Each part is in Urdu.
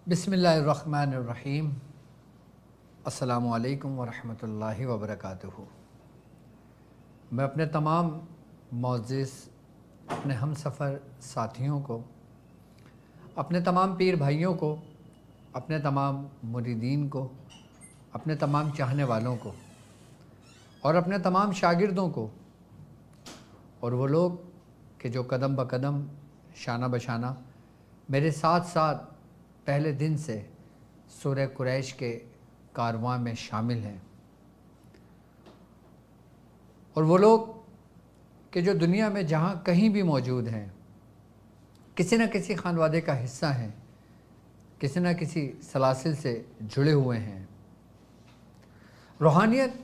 بسم اللہ الرحمن الرحیم۔ السلام علیکم ورحمۃ اللہ وبرکاتہ۔ میں اپنے تمام معزز اپنے ہم سفر ساتھیوں کو، اپنے تمام پیر بھائیوں کو، اپنے تمام مریدین کو، اپنے تمام چاہنے والوں کو اور اپنے تمام شاگردوں کو، اور وہ لوگ کہ جو قدم بقدم شانہ بشانہ میرے ساتھ ساتھ پہلے دن سے سورہ قریش کے کارواں میں شامل ہیں، اور وہ لوگ کہ جو دنیا میں جہاں کہیں بھی موجود ہیں، کسی نہ کسی خانوادے کا حصہ ہیں، کسی نہ کسی سلاسل سے جڑے ہوئے ہیں، روحانیت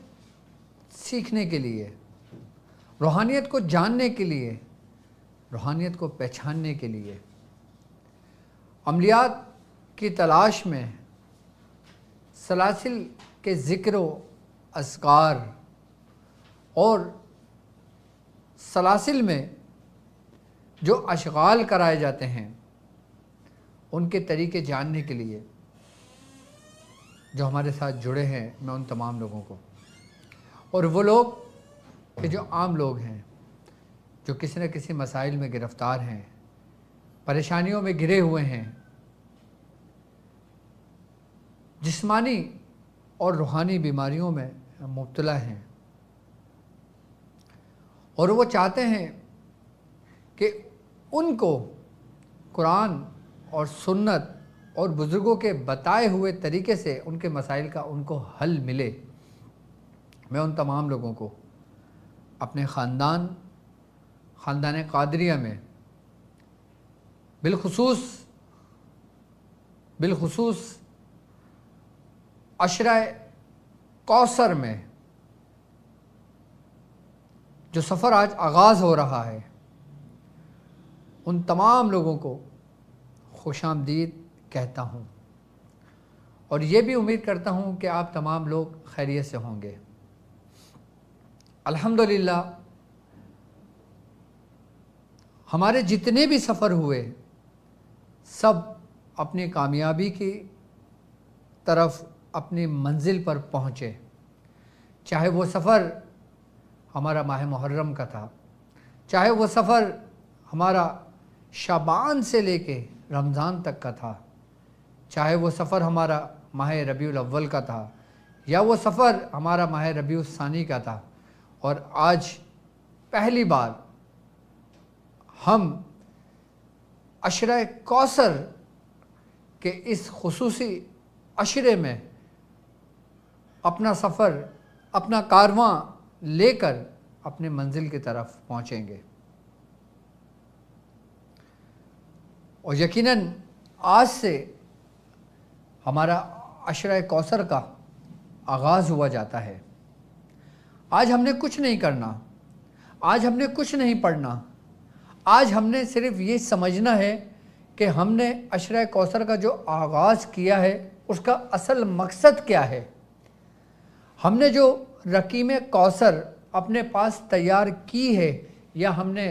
سیکھنے کے لیے، روحانیت کو جاننے کے لیے، روحانیت کو پہچاننے کے لیے، عملیات کی تلاش میں، سلاسل کے ذکر و اذکار اور سلاسل میں جو اشغال کرائے جاتے ہیں ان کے طریقے جاننے کے لیے جو ہمارے ساتھ جڑے ہیں، میں ان تمام لوگوں کو، اور وہ لوگ کہ جو عام لوگ ہیں، جو کسی نہ کسی مسائل میں گرفتار ہیں، پریشانیوں میں گھرے ہوئے ہیں، جسمانی اور روحانی بیماریوں میں مبتلا ہیں، اور وہ چاہتے ہیں کہ ان کو قرآن اور سنت اور بزرگوں کے بتائے ہوئے طریقے سے ان کے مسائل کا ان کو حل ملے۔ میں ان تمام لوگوں کو اپنے خاندان قادریہ میں بالخصوص عشرہ کوثر میں جو سفر آج آغاز ہو رہا ہے، ان تمام لوگوں کو خوش آمدید کہتا ہوں، اور یہ بھی امید کرتا ہوں کہ آپ تمام لوگ خیریت سے ہوں گے۔ الحمدللہ ہمارے جتنے بھی سفر ہوئے سب اپنی کامیابی کی طرف اپنی منزل پر پہنچے، چاہے وہ سفر ہمارا ماہ محرم کا تھا، چاہے وہ سفر ہمارا شعبان سے لے کے رمضان تک کا تھا، چاہے وہ سفر ہمارا ماہ ربیع الاول کا تھا، یا وہ سفر ہمارا ماہ ربیع الثانی کا تھا، اور آج پہلی بار ہم عشرہ کوثر کے اس خصوصی عشرے میں اپنا سفر، اپنا کارواں لے کر اپنے منزل کی طرف پہنچیں گے، اور یقیناً آج سے ہمارا عشرہ کوثر کا آغاز ہوا جاتا ہے۔ آج ہم نے کچھ نہیں کرنا، آج ہم نے کچھ نہیں پڑھنا، آج ہم نے صرف یہ سمجھنا ہے کہ ہم نے عشرہ کوثر کا جو آغاز کیا ہے اس کا اصل مقصد کیا ہے، ہم نے جو رقیم کوثر اپنے پاس تیار کی ہے یا ہم نے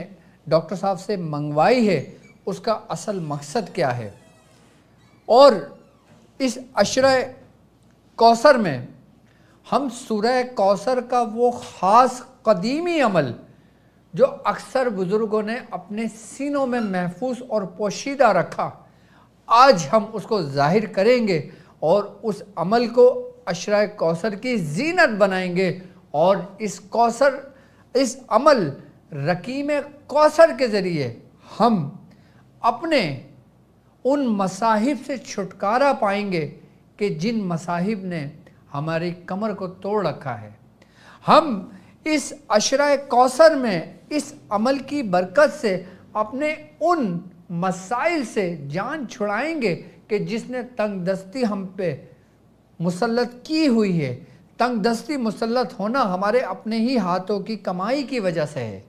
ڈاکٹر صاحب سے منگوائی ہے، اس کا اصل مقصد کیا ہے، اور اس عشرہ کوثر میں ہم سورہ کوثر کا وہ خاص قدیمی عمل جو اکثر بزرگوں نے اپنے سینوں میں محفوظ اور پوشیدہ رکھا، آج ہم اس کو ظاہر کریں گے اور اس عمل کو عشرہ کوثر کی زینت بنائیں گے، اور اس عمل رقیم کوثر کے ذریعے ہم اپنے ان مصاحب سے چھٹکارا پائیں گے کہ جن مصاحب نے ہماری کمر کو توڑ رکھا ہے۔ ہم اس عشرہ کوثر میں اس عمل کی برکت سے اپنے ان مسائل سے جان چھڑائیں گے کہ جس نے تنگ دستی ہم پہ مسلط کی ہوئی ہے۔ تنگ دستی مسلط ہونا ہمارے اپنے ہی ہاتھوں کی کمائی کی وجہ سے ہے۔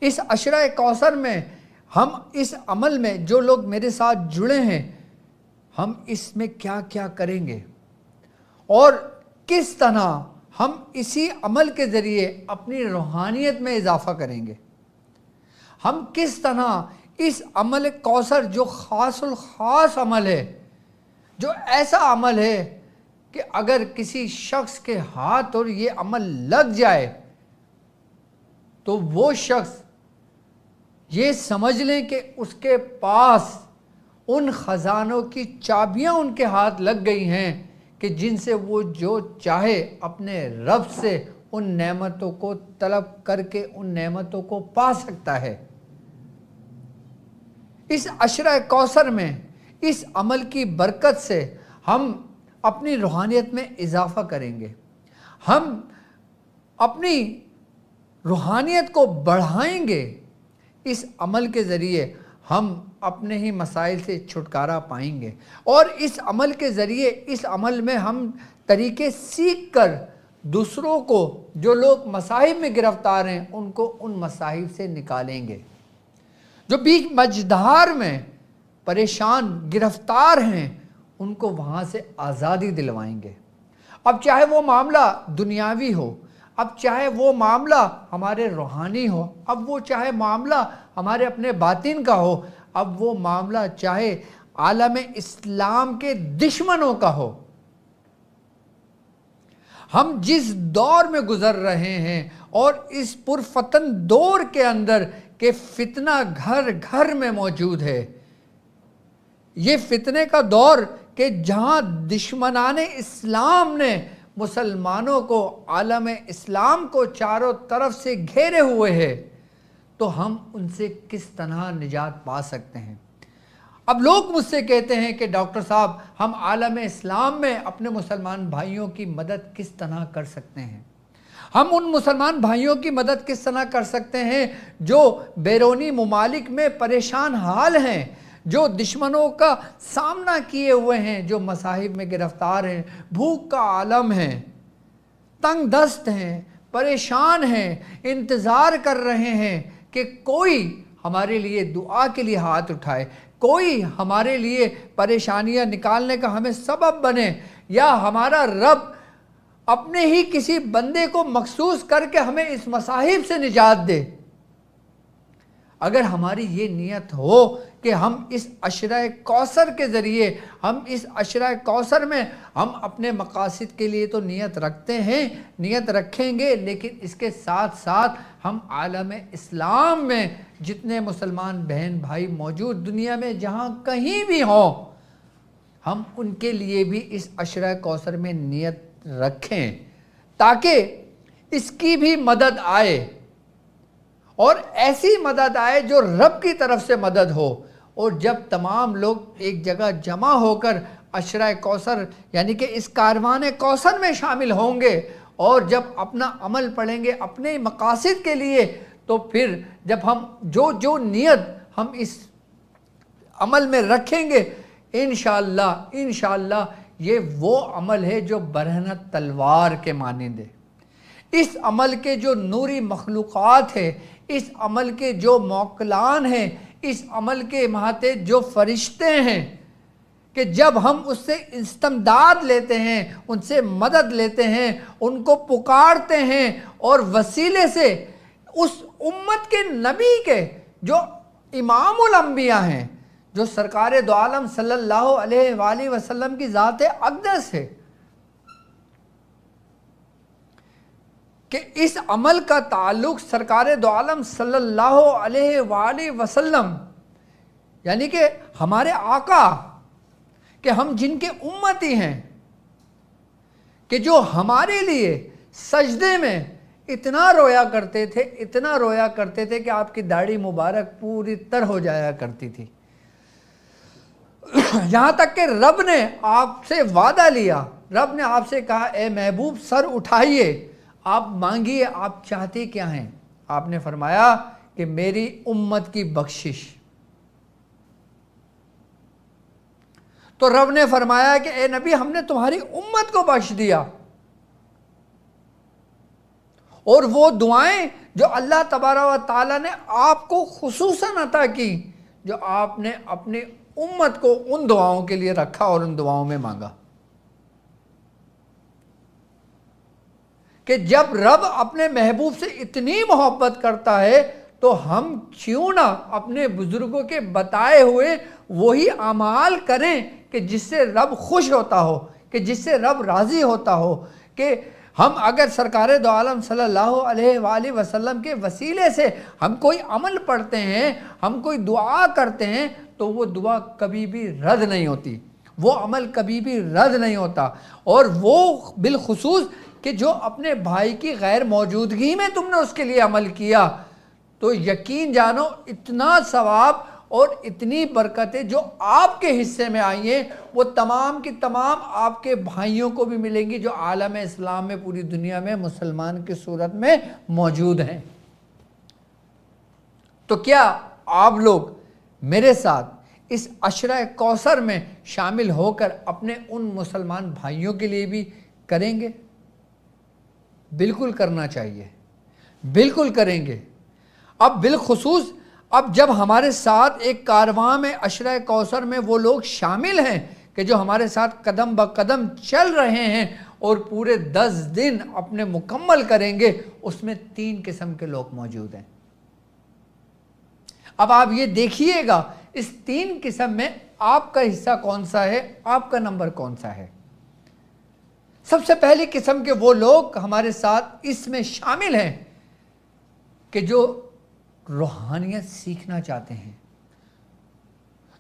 اس عشرہ کوثر میں ہم اس عمل میں جو لوگ میرے ساتھ جڑے ہیں، ہم اس میں کیا کیا کریں گے اور کس طرح ہم اسی عمل کے ذریعے اپنی روحانیت میں اضافہ کریں گے، ہم کس طرح اس عمل کوثر جو خاص الخاص عمل ہے، جو ایسا عمل ہے کہ اگر کسی شخص کے ہاتھ اور یہ عمل لگ جائے تو وہ شخص یہ سمجھ لیں کہ اس کے پاس ان خزانوں کی چابیاں ان کے ہاتھ لگ گئی ہیں کہ جن سے وہ جو چاہے اپنے رب سے ان نعمتوں کو طلب کر کے ان نعمتوں کو پا سکتا ہے۔ اس عشرہ کوثر میں اس عمل کی برکت سے ہم اپنی روحانیت میں اضافہ کریں گے، ہم اپنی روحانیت کو بڑھائیں گے۔ اس عمل کے ذریعے ہم اپنے ہی مسائل سے چھٹکارا پائیں گے، اور اس عمل کے ذریعے اس عمل میں ہم طریقے سیکھ کر دوسروں کو جو لوگ مصائب میں گرفتار ہیں ان کو ان مصائب سے نکالیں گے، جو بیچ مجدھار میں پریشان گرفتار ہیں ان کو وہاں سے آزادی دلوائیں گے۔ اب چاہے وہ معاملہ دنیاوی ہو، اب چاہے وہ معاملہ ہمارے روحانی ہو، اب وہ چاہے معاملہ ہمارے اپنے باطن کا ہو، اب وہ معاملہ چاہے عالم اسلام کے دشمنوں کا ہو۔ ہم جس دور میں گزر رہے ہیں اور اس پرفتن دور کے اندر کہ فتنہ گھر گھر میں موجود ہے، یہ فتنے کا دور کہ جہاں دشمنان اسلام نے مسلمانوں کو، عالم اسلام کو چاروں طرف سے گھیرے ہوئے ہیں، تو ہم ان سے کس طرح نجات پا سکتے ہیں؟ اب لوگ مجھ سے کہتے ہیں کہ ڈاکٹر صاحب ہم عالم اسلام میں اپنے مسلمان بھائیوں کی مدد کس طرح کر سکتے ہیں؟ ہم ان مسلمان بھائیوں کی مدد کس طرح کر سکتے ہیں جو بیرونی ممالک میں پریشان حال ہیں، جو دشمنوں کا سامنا کیے ہوئے ہیں، جو مصائب میں گرفتار ہیں، بھوک کا عالم ہیں، تنگ دست ہیں، پریشان ہیں، انتظار کر رہے ہیں کہ کوئی ہمارے لیے دعا کے لیے ہاتھ اٹھائے، کوئی ہمارے لیے پریشانیاں نکالنے کا ہمیں سبب بنے، یا ہمارا رب اپنے ہی کسی بندے کو مخصوص کر کے ہمیں اس مصائب سے نجات دے۔ اگر ہماری یہ نیت ہو کہ ہم اس عشرہ کوثر کے ذریعے، ہم اس عشرہ کوثر میں ہم اپنے مقاصد کے لیے تو نیت رکھتے ہیں، نیت رکھیں گے، لیکن اس کے ساتھ ساتھ ہم عالم اسلام میں جتنے مسلمان بہن بھائی موجود دنیا میں جہاں کہیں بھی ہوں، ہم ان کے لیے بھی اس عشرہ کوثر میں نیت رکھیں تاکہ اس کی بھی مدد آئے، اور ایسی مدد آئے جو رب کی طرف سے مدد ہو۔ اور جب تمام لوگ ایک جگہ جمع ہو کر عشرہ کوثر یعنی کہ اس کاروان کوثر میں شامل ہوں گے اور جب اپنا عمل پڑھیں گے اپنے مقاصد کے لیے، تو پھر جب ہم جو نیت ہم اس عمل میں رکھیں گے، انشاءاللہ یہ وہ عمل ہے جو برہنہ تلوار کے مانند ہے۔ اس عمل کے جو نوری مخلوقات ہیں، اس عمل کے جو موکلان ہیں، اس عمل کے مہاتے جو فرشتے ہیں، کہ جب ہم اس سے استمداد لیتے ہیں، ان سے مدد لیتے ہیں، ان کو پکارتے ہیں، اور وسیلے سے اس امت کے نبی کے جو امام الانبیاء ہیں، جو سرکار دو عالم صلی اللہ علیہ وآلہ وسلم کی ذات اقدس ہے، کہ اس عمل کا تعلق سرکار دو عالم صلی اللہ علیہ وآلہ وسلم یعنی کہ ہمارے آقا، کہ ہم جن کے امتی ہیں، کہ جو ہمارے لیے سجدے میں اتنا رویا کرتے تھے، اتنا رویا کرتے تھے کہ آپ کی داڑھی مبارک پوری تر ہو جایا کرتی تھی، یہاں تک کہ رب نے آپ سے وعدہ لیا، رب نے آپ سے کہا اے محبوب سر اٹھائیے، آپ مانگیے، آپ چاہتے کیا ہیں؟ آپ نے فرمایا کہ میری امت کی بخشش۔ تو رب نے فرمایا کہ اے نبی ہم نے تمہاری امت کو بخش دیا، اور وہ دعائیں جو اللہ تبارک و تعالیٰ نے آپ کو خصوصاً عطا کی، جو آپ نے اپنی امت کو ان دعاؤں کے لیے رکھا اور ان دعاؤں میں مانگا، کہ جب رب اپنے محبوب سے اتنی محبت کرتا ہے تو ہم کیوں نہ اپنے بزرگوں کے بتائے ہوئے وہی اعمال کریں کہ جس سے رب خوش ہوتا ہو، کہ جس سے رب راضی ہوتا ہو، کہ ہم اگر سرکار دو عالم صلی اللہ علیہ وآلہ وسلم کے وسیلے سے ہم کوئی عمل پڑھتے ہیں، ہم کوئی دعا کرتے ہیں، تو وہ دعا کبھی بھی رد نہیں ہوتی، وہ عمل کبھی بھی رد نہیں ہوتا۔ اور وہ بالخصوص کہ جو اپنے بھائی کی غیر موجودگی میں تم نے اس کے لیے عمل کیا، تو یقین جانو اتنا ثواب اور اتنی برکتیں جو آپ کے حصے میں آئی ہیں وہ تمام کی تمام آپ کے بھائیوں کو بھی ملیں گی جو عالم اسلام میں پوری دنیا میں مسلمان کی صورت میں موجود ہیں۔ تو کیا آپ لوگ میرے ساتھ اس عشرہ کوثر میں شامل ہو کر اپنے ان مسلمان بھائیوں کے لیے بھی کریں گے؟ بالکل کرنا چاہیے، بالکل کریں گے۔ اب بالخصوص اب جب ہمارے ساتھ ایک کارواں میں عشرہ کوثر میں وہ لوگ شامل ہیں کہ جو ہمارے ساتھ قدم بقدم چل رہے ہیں اور پورے 10 دن اپنے مکمل کریں گے، اس میں 3 قسم کے لوگ موجود ہیں۔ اب آپ یہ دیکھیے گا اس 3 قسم میں آپ کا حصہ کون سا ہے، آپ کا نمبر کون سا ہے۔ سب سے پہلی قسم کے وہ لوگ ہمارے ساتھ اس میں شامل ہیں کہ جو روحانیت سیکھنا چاہتے ہیں،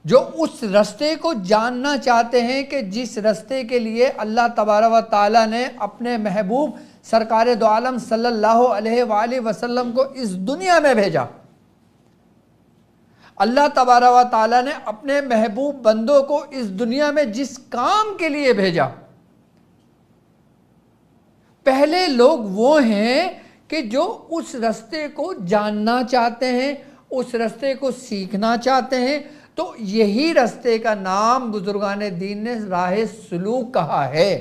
جو اس رستے کو جاننا چاہتے ہیں کہ جس رستے کے لیے اللہ تبارک و تعالیٰ نے اپنے محبوب سرکار دو عالم صلی اللہ علیہ وآلہ وسلم کو اس دنیا میں بھیجا۔ اللہ تبارک و تعالیٰ نے اپنے محبوب بندوں کو اس دنیا میں جس کام کے لیے بھیجا، پہلے لوگ وہ ہیں کہ جو اس رستے کو جاننا چاہتے ہیں، اس رستے کو سیکھنا چاہتے ہیں۔ تو یہی رستے کا نام بزرگان دین نے راہ سلوک کہا ہے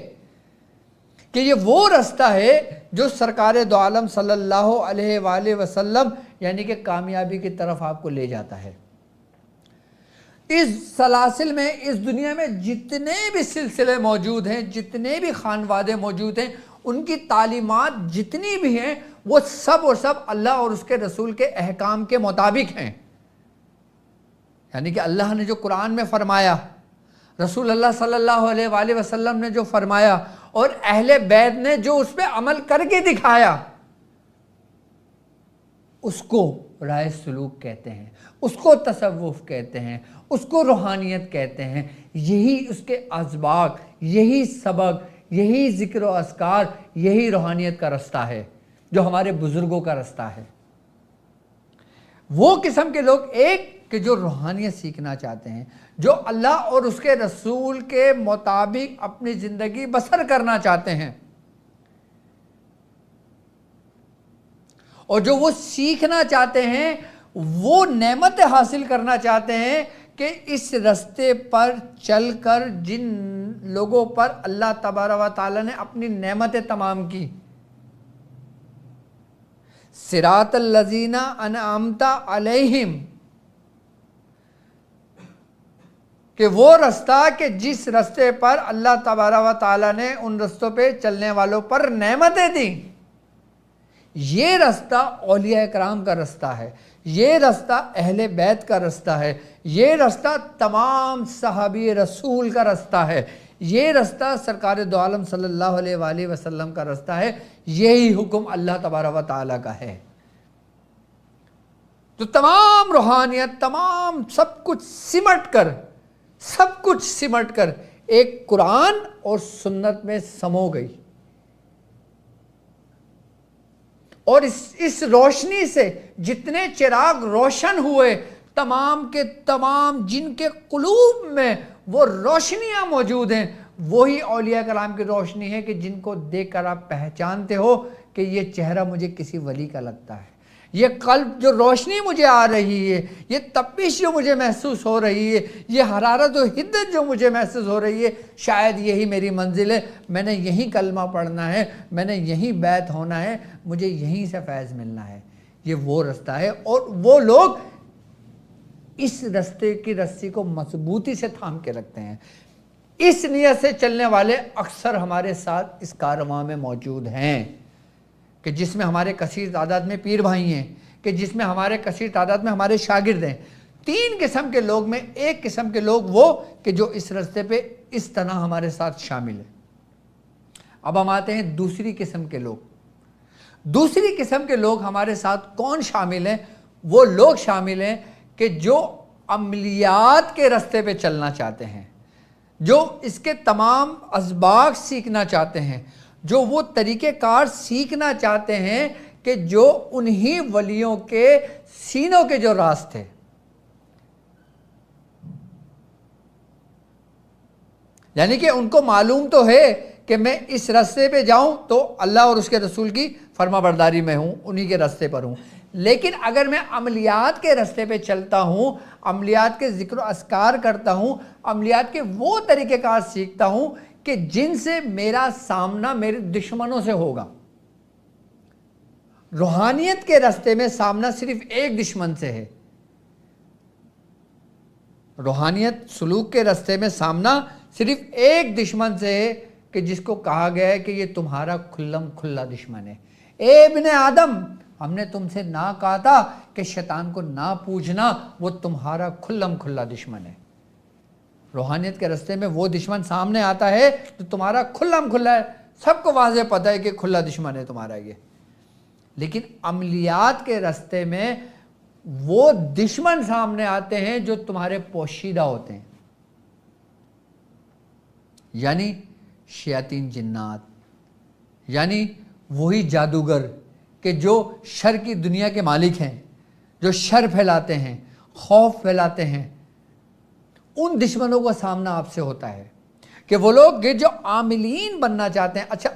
کہ یہ وہ رستہ ہے جو سرکار دو عالم صلی اللہ علیہ وآلہ وسلم یعنی کہ کامیابی کی طرف آپ کو لے جاتا ہے۔ اس سلاسل میں اس دنیا میں جتنے بھی سلسلے موجود ہیں، جتنے بھی خانوادے موجود ہیں، ان کی تعلیمات جتنی بھی ہیں وہ سب اور سب اللہ اور اس کے رسول کے احکام کے مطابق ہیں۔ یعنی کہ اللہ نے جو قرآن میں فرمایا، رسول اللہ صلی اللہ علیہ وآلہ وسلم نے جو فرمایا اور اہل بیت نے جو اس پہ عمل کر کے دکھایا، اس کو راہ سلوک کہتے ہیں، اس کو تصوف کہتے ہیں، اس کو روحانیت کہتے ہیں۔ یہی اس کے اسباق، یہی سبق، یہی ذکر و اذکار، یہی روحانیت کا رستہ ہے جو ہمارے بزرگوں کا رستہ ہے۔ وہ قسم کے لوگ ایک کہ جو روحانیت سیکھنا چاہتے ہیں، جو اللہ اور اس کے رسول کے مطابق اپنی زندگی بسر کرنا چاہتے ہیں، اور جو وہ سیکھنا چاہتے ہیں، وہ نعمت حاصل کرنا چاہتے ہیں کہ اس رستے پر چل کر جن لوگوں پر اللہ تبارک و تعالیٰ نے اپنی نعمتیں تمام کی، صراط الذین انعمت علیہم، کہ وہ رستہ کہ جس رستے پر اللہ تبارک و تعالیٰ نے ان رستوں پہ چلنے والوں پر نعمتیں دیں، یہ رستہ اولیاء کرام کا رستہ ہے، یہ رستہ اہل بیت کا رستہ ہے، یہ رستہ تمام صحابی رسول کا رستہ ہے، یہ رستہ سرکار دو عالم صلی اللہ علیہ وآلہ وسلم کا رستہ ہے، یہی حکم اللہ تبارک و تعالیٰ کا ہے۔ تو تمام روحانیت، تمام سب کچھ سمٹ کر ایک قرآن اور سنت میں سمو گئی، اور اس روشنی سے جتنے چراغ روشن ہوئے، تمام کے تمام جن کے قلوب میں وہ روشنیاں موجود ہیں، وہی اولیاء کرام کی روشنی ہے کہ جن کو دیکھ کر آپ پہچانتے ہو کہ یہ چہرہ مجھے کسی ولی کا لگتا ہے، یہ قلب جو روشنی مجھے آ رہی ہے، یہ تپش جو مجھے محسوس ہو رہی ہے، یہ حرارت و حدت جو مجھے محسوس ہو رہی ہے، شاید یہی میری منزل ہے، میں نے یہیں کلمہ پڑھنا ہے، میں نے یہیں بیعت ہونا ہے، مجھے یہیں سے فیض ملنا ہے۔ یہ وہ رستہ ہے، اور وہ لوگ اس رستے کی رسی کو مضبوطی سے تھام کے رکھتے ہیں۔ اس نیت سے چلنے والے اکثر ہمارے ساتھ اس کارواں میں موجود ہیں کہ جس میں ہمارے کثیر تعداد میں پیر بھائی ہیں، کہ جس میں ہمارے کثیر تعداد میں ہمارے شاگرد ہیں. 3 قسم کے لوگ میں ایک قسم کے لوگ وہ کہ جو اس راستے پہ اس طرح ہمارے ساتھ شامل ہیں. اب ہم آتے ہیں دوسری قسم کے لوگ. دوسری قسم کے لوگ ہمارے ساتھ کون شامل ہیں؟ وہ لوگ شامل ہیں کہ جو عملیات کے راستے پہ چلنا چاہتے ہیں، جو اس کے تمام اسباق سیکھنا چاہتے ہیں، جو وہ طریقہ کار سیکھنا چاہتے ہیں کہ جو انہی ولیوں کے سینوں کے جو راز تھے. یعنی کہ ان کو معلوم تو ہے کہ میں اس راستے پہ جاؤں تو اللہ اور اس کے رسول کی فرما برداری میں ہوں، انہی کے راستے پر ہوں. لیکن اگر میں عملیات کے راستے پہ چلتا ہوں، عملیات کے ذکر و اذکار کرتا ہوں، عملیات کے وہ طریقہ کار سیکھتا ہوں کہ جن سے میرا سامنا میرے دشمنوں سے ہوگا. روحانیت کے راستے میں سامنا صرف ایک دشمن سے ہے. روحانیت سلوک کے راستے میں سامنا صرف ایک دشمن سے ہے کہ جس کو کہا گیا ہے کہ یہ تمہارا کھلم کھلا دشمن ہے. اے ابن آدم، ہم نے تم سے نہ کہا تھا کہ شیطان کو نہ پوجنا، وہ تمہارا کھلم کھلا دشمن ہے. روحانیت کے راستے میں وہ دشمن سامنے آتا ہے تو تمہارا کھلم کھلا ہے، سب کو واضح پتہ ہے کہ کھلا دشمن ہے تمہارا یہ. لیکن عملیات کے راستے میں وہ دشمن سامنے آتے ہیں جو تمہارے پوشیدہ ہوتے ہیں، یعنی شیاطین جنات، یعنی وہی جادوگر کہ جو شر کی دنیا کے مالک ہیں، جو شر پھیلاتے ہیں، خوف پھیلاتے ہیں. ان دشمنوں کا سامنا آپ سے ہوتا ہے کہ وہ لوگ جو عاملین بننا چاہتے ہیں. اچھا،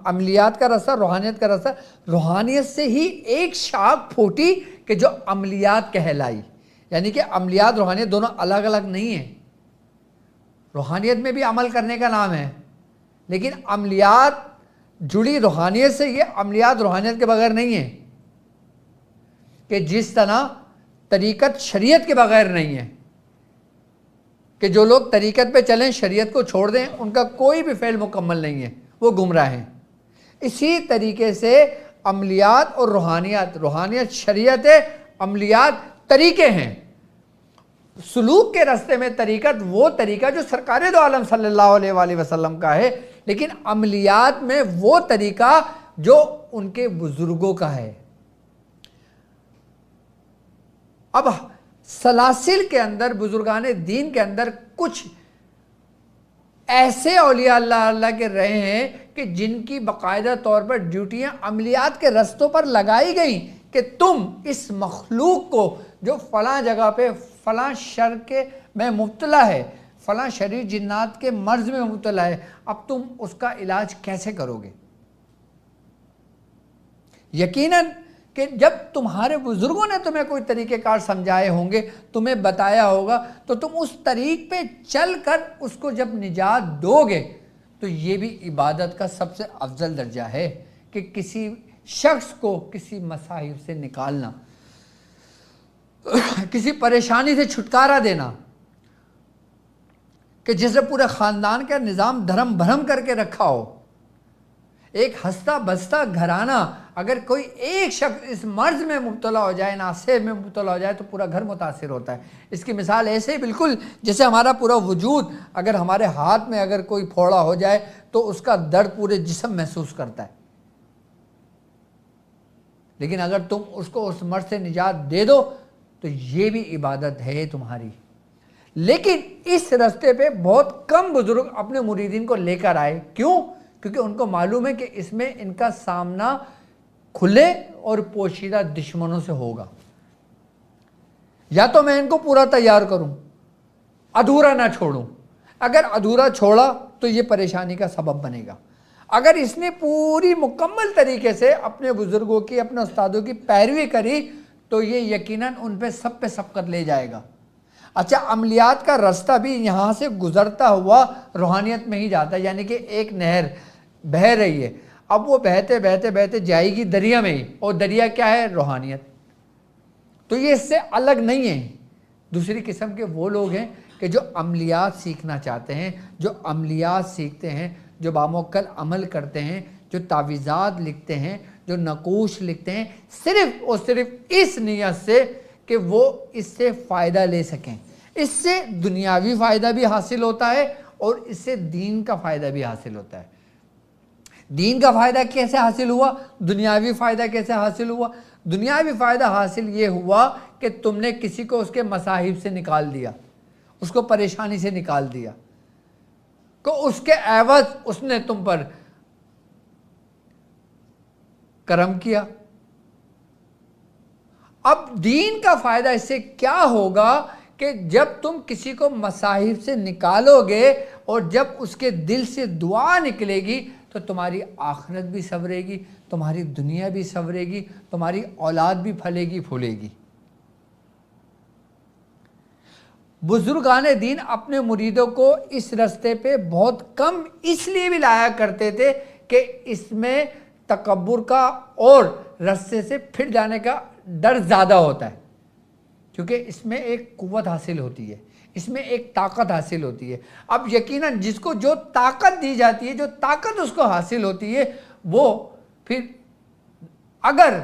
عملیات کا راستہ، روحانیت کا راستہ، روحانیت سے ہی ایک شاخ پھوٹی کہ جو عملیات کہلائی. یعنی کہ عملیات روحانیت دونوں الگ الگ نہیں ہیں. روحانیت میں بھی عمل کرنے کا نام ہے، لیکن عملیات جڑی روحانیت سے، یہ عملیات روحانیت کے بغیر نہیں ہیں. کہ جس طرح طریقت شریعت کے بغیر نہیں ہے، کہ جو لوگ طریقت پہ چلیں شریعت کو چھوڑ دیں، ان کا کوئی بھی فعل مکمل نہیں ہے، وہ گمراہ ہیں. اسی طریقے سے عملیات اور روحانیت، روحانیت شریعت ہے، عملیات طریقے ہیں. سلوک کے راستے میں طریقت وہ طریقہ جو سرکار دو عالم صلی اللہ علیہ وآلہ وسلم کا ہے، لیکن عملیات میں وہ طریقہ جو ان کے بزرگوں کا ہے. اب سلاسل کے اندر، بزرگان دین کے اندر کچھ ایسے اولیاء اللہ کے رہے ہیں کہ جن کی باقاعدہ طور پر ڈیوٹیاں عملیات کے رستوں پر لگائی گئیں کہ تم اس مخلوق کو جو فلاں جگہ پہ فلاں شر کے میں مبتلا ہے، فلاں شریر جنات کے مرض میں مبتلا ہے، اب تم اس کا علاج کیسے کرو گے؟ یقیناً کہ جب تمہارے بزرگوں نے تمہیں کوئی طریقہ کار سمجھائے ہوں گے، تمہیں بتایا ہوگا، تو تم اس طریق پہ چل کر اس کو جب نجات دو گے تو یہ بھی عبادت کا سب سے افضل درجہ ہے کہ کسی شخص کو کسی مصائب سے نکالنا، کسی پریشانی سے چھٹکارا دینا، کہ جسے پورے خاندان کا نظام دھرم بھرم کر کے رکھا ہو. ایک ہنستا بستا گھرانہ، اگر کوئی ایک شخص اس مرض میں مبتلا ہو جائے، ناسب میں مبتلا ہو جائے، تو پورا گھر متاثر ہوتا ہے. اس کی مثال ایسے ہی بالکل جیسے ہمارا پورا وجود، اگر ہمارے ہاتھ میں اگر کوئی پھوڑا ہو جائے تو اس کا درد پورے جسم محسوس کرتا ہے. لیکن اگر تم اس کو اس مرض سے نجات دے دو تو یہ بھی عبادت ہے تمہاری. لیکن اس راستے پہ بہت کم بزرگ اپنے مریدین کو لے کر آئے. کیوں؟ کیونکہ ان کو معلوم ہے کہ اس میں ان کا سامنا کھلے اور پوشیدہ دشمنوں سے ہوگا. یا تو میں ان کو پورا تیار کروں، ادھورا نہ چھوڑوں. اگر ادھورا چھوڑا تو یہ پریشانی کا سبب بنے گا. اگر اس نے پوری مکمل طریقے سے اپنے بزرگوں کی، اپنے استادوں کی پیروی کری تو یہ یقیناً ان پہ سبقت لے جائے گا. اچھا، عملیات کا راستہ بھی یہاں سے گزرتا ہوا روحانیت میں ہی جاتا ہے. یعنی کہ ایک نہر بہہ رہی ہے، اب وہ بہتے بہتے بہتے جائے گی دریا میں ہی، اور دریا کیا ہے؟ روحانیت. تو یہ اس سے الگ نہیں ہے. دوسری قسم کے وہ لوگ ہیں کہ جو عملیات سیکھنا چاہتے ہیں، جو عملیات سیکھتے ہیں، جو باموکل عمل کرتے ہیں، جو تعویذات لکھتے ہیں، جو نقوش لکھتے ہیں صرف اور صرف اس نیت سے کہ وہ اس سے فائدہ لے سکیں. اس سے دنیاوی فائدہ بھی حاصل ہوتا ہے اور اس سے دین کا فائدہ بھی حاصل ہوتا ہے. دین کا فائدہ کیسے حاصل ہوا؟ دنیاوی فائدہ کیسے حاصل ہوا؟ دنیاوی فائدہ حاصل یہ ہوا کہ تم نے کسی کو اس کے مصاحب سے نکال دیا، اس کو پریشانی سے نکال دیا، کہ اس کے عوض اس نے تم پر کرم کیا. اب دین کا فائدہ اس سے کیا ہوگا کہ جب تم کسی کو مصاحب سے نکالو گے اور جب اس کے دل سے دعا نکلے گی تو تمہاری آخرت بھی سنورے گی، تمہاری دنیا بھی سنورے گی، تمہاری اولاد بھی پھلے گی پھولے گی. بزرگان دین اپنے مریدوں کو اس راستے پہ بہت کم اس لیے بھی لایا کرتے تھے کہ اس میں تکبر کا اور راستے سے پھر جانے کا ڈر زیادہ ہوتا ہے، کیونکہ اس میں ایک قوت حاصل ہوتی ہے، اس میں ایک طاقت حاصل ہوتی ہے. اب یقیناً جس کو جو طاقت دی جاتی ہے، جو طاقت اس کو حاصل ہوتی ہے، وہ پھر اگر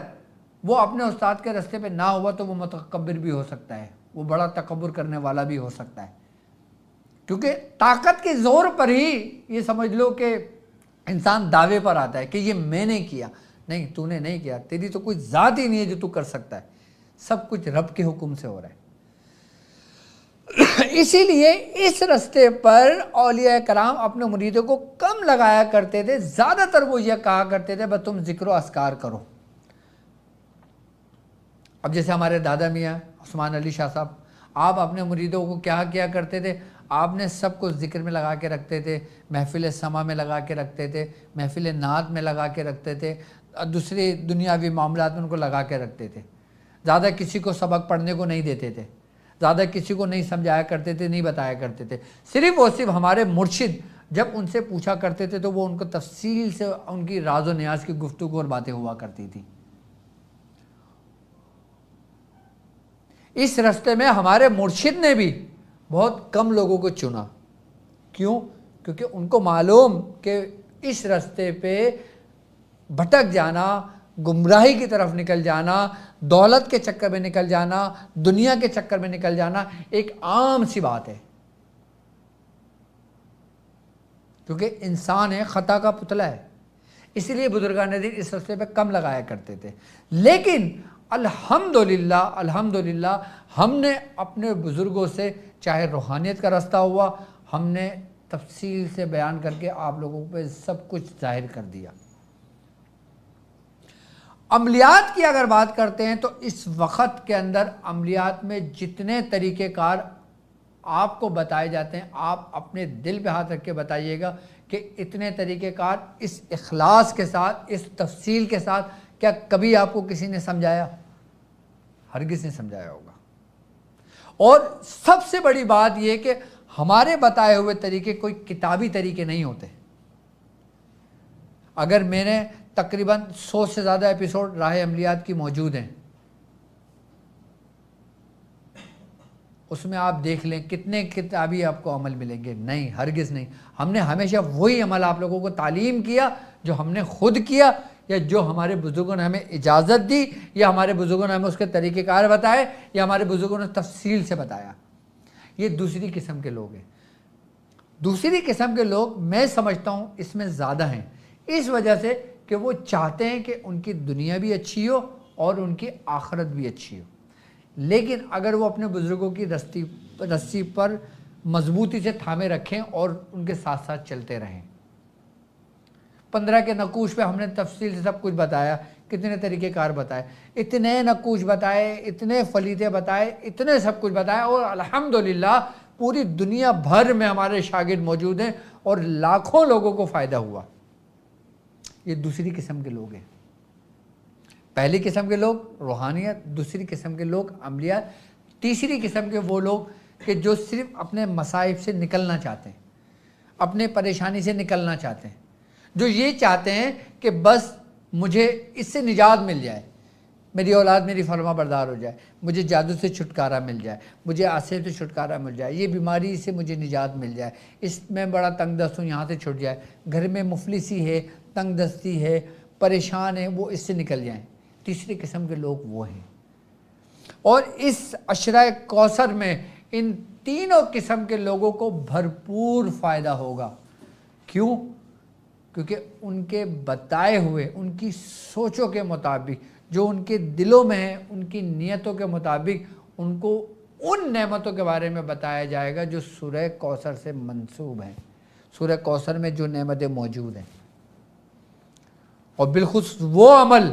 وہ اپنے استاد کے راستے پہ نہ ہوا تو وہ متکبر بھی ہو سکتا ہے، وہ بڑا تکبر کرنے والا بھی ہو سکتا ہے. کیونکہ طاقت کے زور پر ہی یہ سمجھ لو کہ انسان دعوے پر آتا ہے کہ یہ میں نے کیا. نہیں، تو نے نہیں کیا، تیری تو کوئی ذات ہی نہیں ہے جو تو کر سکتا ہے، سب کچھ رب کے حکم سے ہو رہا ہے. اسی لیے اس راستے پر اولیاء کرام اپنے مریدوں کو کم لگایا کرتے تھے. زیادہ تر وہ یہ کہا کرتے تھے بس تم ذکر و اذکار کرو. اب جیسے ہمارے دادا میاں عثمان علی شاہ صاحب، آپ اپنے مریدوں کو کیا کیا کرتے تھے؟ آپ نے سب کو ذکر میں لگا کے رکھتے تھے، محفل سما میں لگا کے رکھتے تھے، محفل نعت میں لگا کے رکھتے تھے، دوسرے دنیاوی معاملات میں ان کو لگا کے رکھتے تھے. زیادہ کسی کو سبق پڑھنے کو نہیں دیتے تھے، زیادہ کسی کو نہیں سمجھایا کرتے تھے، نہیں بتایا کرتے تھے. صرف اور صرف ہمارے مرشد جب ان سے پوچھا کرتے تھے تو وہ ان کو تفصیل سے ان کی راز و نیاز کی گفتگو اور باتیں ہوا کرتی تھی. اس راستے میں ہمارے مرشد نے بھی بہت کم لوگوں کو چنا. کیوں؟ کیونکہ ان کو معلوم کہ اس راستے پہ بھٹک جانا، گمراہی کی طرف نکل جانا، دولت کے چکر میں نکل جانا، دنیا کے چکر میں نکل جانا ایک عام سی بات ہے. کیونکہ انسان ہے، خطا کا پتلا ہے. اسی لیے بزرگان دین اس راستے پہ کم لگایا کرتے تھے. لیکن الحمدللہ ہم نے اپنے بزرگوں سے، چاہے روحانیت کا راستہ ہوا، ہم نے تفصیل سے بیان کر کے آپ لوگوں پہ سب کچھ ظاہر کر دیا. عملیات کی اگر بات کرتے ہیں تو اس وقت کے اندر عملیات میں جتنے طریقہ کار آپ کو بتائے جاتے ہیں، آپ اپنے دل پہ ہاتھ رکھ کے بتائیے گا کہ اتنے طریقہ کار اس اخلاص کے ساتھ، اس تفصیل کے ساتھ کیا کبھی آپ کو کسی نے سمجھایا؟ ہرگز نہیں سمجھایا ہوگا. اور سب سے بڑی بات یہ کہ ہمارے بتائے ہوئے طریقے کوئی کتابی طریقے نہیں ہوتے. اگر میں نے تقریباً 100 سے زیادہ ایپیسوڈ راہ عملیات کی موجود ہیں، اس میں آپ دیکھ لیں کتنے کتابی آپ کو عمل ملیں گے. نہیں، ہرگز نہیں. ہم نے ہمیشہ وہی عمل آپ لوگوں کو تعلیم کیا جو ہم نے خود کیا، یا جو ہمارے بزرگوں نے ہمیں اجازت دی، یا ہمارے بزرگوں نے ہمیں اس کے طریقہ کار بتائے، یا ہمارے بزرگوں نے تفصیل سے بتایا. یہ دوسری قسم کے لوگ ہیں. دوسری قسم کے لوگ میں سمجھتا ہوں اس میں زیادہ ہیں، اس وجہ سے کہ وہ چاہتے ہیں کہ ان کی دنیا بھی اچھی ہو اور ان کی آخرت بھی اچھی ہو. لیکن اگر وہ اپنے بزرگوں کی رسی پر مضبوطی سے تھامے رکھیں اور ان کے ساتھ ساتھ چلتے رہیں. 15 کے نقوش پہ ہم نے تفصیل سے سب کچھ بتایا، کتنے طریقہ کار بتائے، اتنے نقوش بتائے، اتنے فلیتے بتائے، اتنے سب کچھ بتایا. اور الحمدللہ پوری دنیا بھر میں ہمارے شاگرد موجود ہیں اور لاکھوں لوگوں کو فائدہ ہوا. یہ دوسری قسم کے لوگ ہیں. پہلی قسم کے لوگ روحانیت، دوسری قسم کے لوگ عملیات، تیسری قسم کے وہ لوگ کہ جو صرف اپنے مصائب سے نکلنا چاہتے ہیں، اپنے پریشانی سے نکلنا چاہتے ہیں، جو یہ چاہتے ہیں کہ بس مجھے اس سے نجات مل جائے، میری اولاد میری فرما بردار ہو جائے، مجھے جادو سے چھٹکارا مل جائے، مجھے آسیب سے چھٹکارا مل جائے، یہ بیماری سے مجھے نجات مل جائے، اس میں بڑا تنگ دست ہوں یہاں سے چھٹ جائے، گھر میں مفلسی ہے، تنگ دستی ہے، پریشان ہیں وہ اس سے نکل جائیں. تیسری قسم کے لوگ وہ ہیں. اور اس عشرہ کوثر میں ان تینوں قسم کے لوگوں کو بھرپور فائدہ ہوگا. کیوں؟ کیونکہ ان کے بتائے ہوئے، ان کی سوچوں کے مطابق، جو ان کے دلوں میں ہیں، ان کی نیتوں کے مطابق ان کو ان نعمتوں کے بارے میں بتایا جائے گا جو سورہ کوثر سے منسوب ہیں، سورہ کوثر میں جو نعمتیں موجود ہیں. اور بالخصوص وہ عمل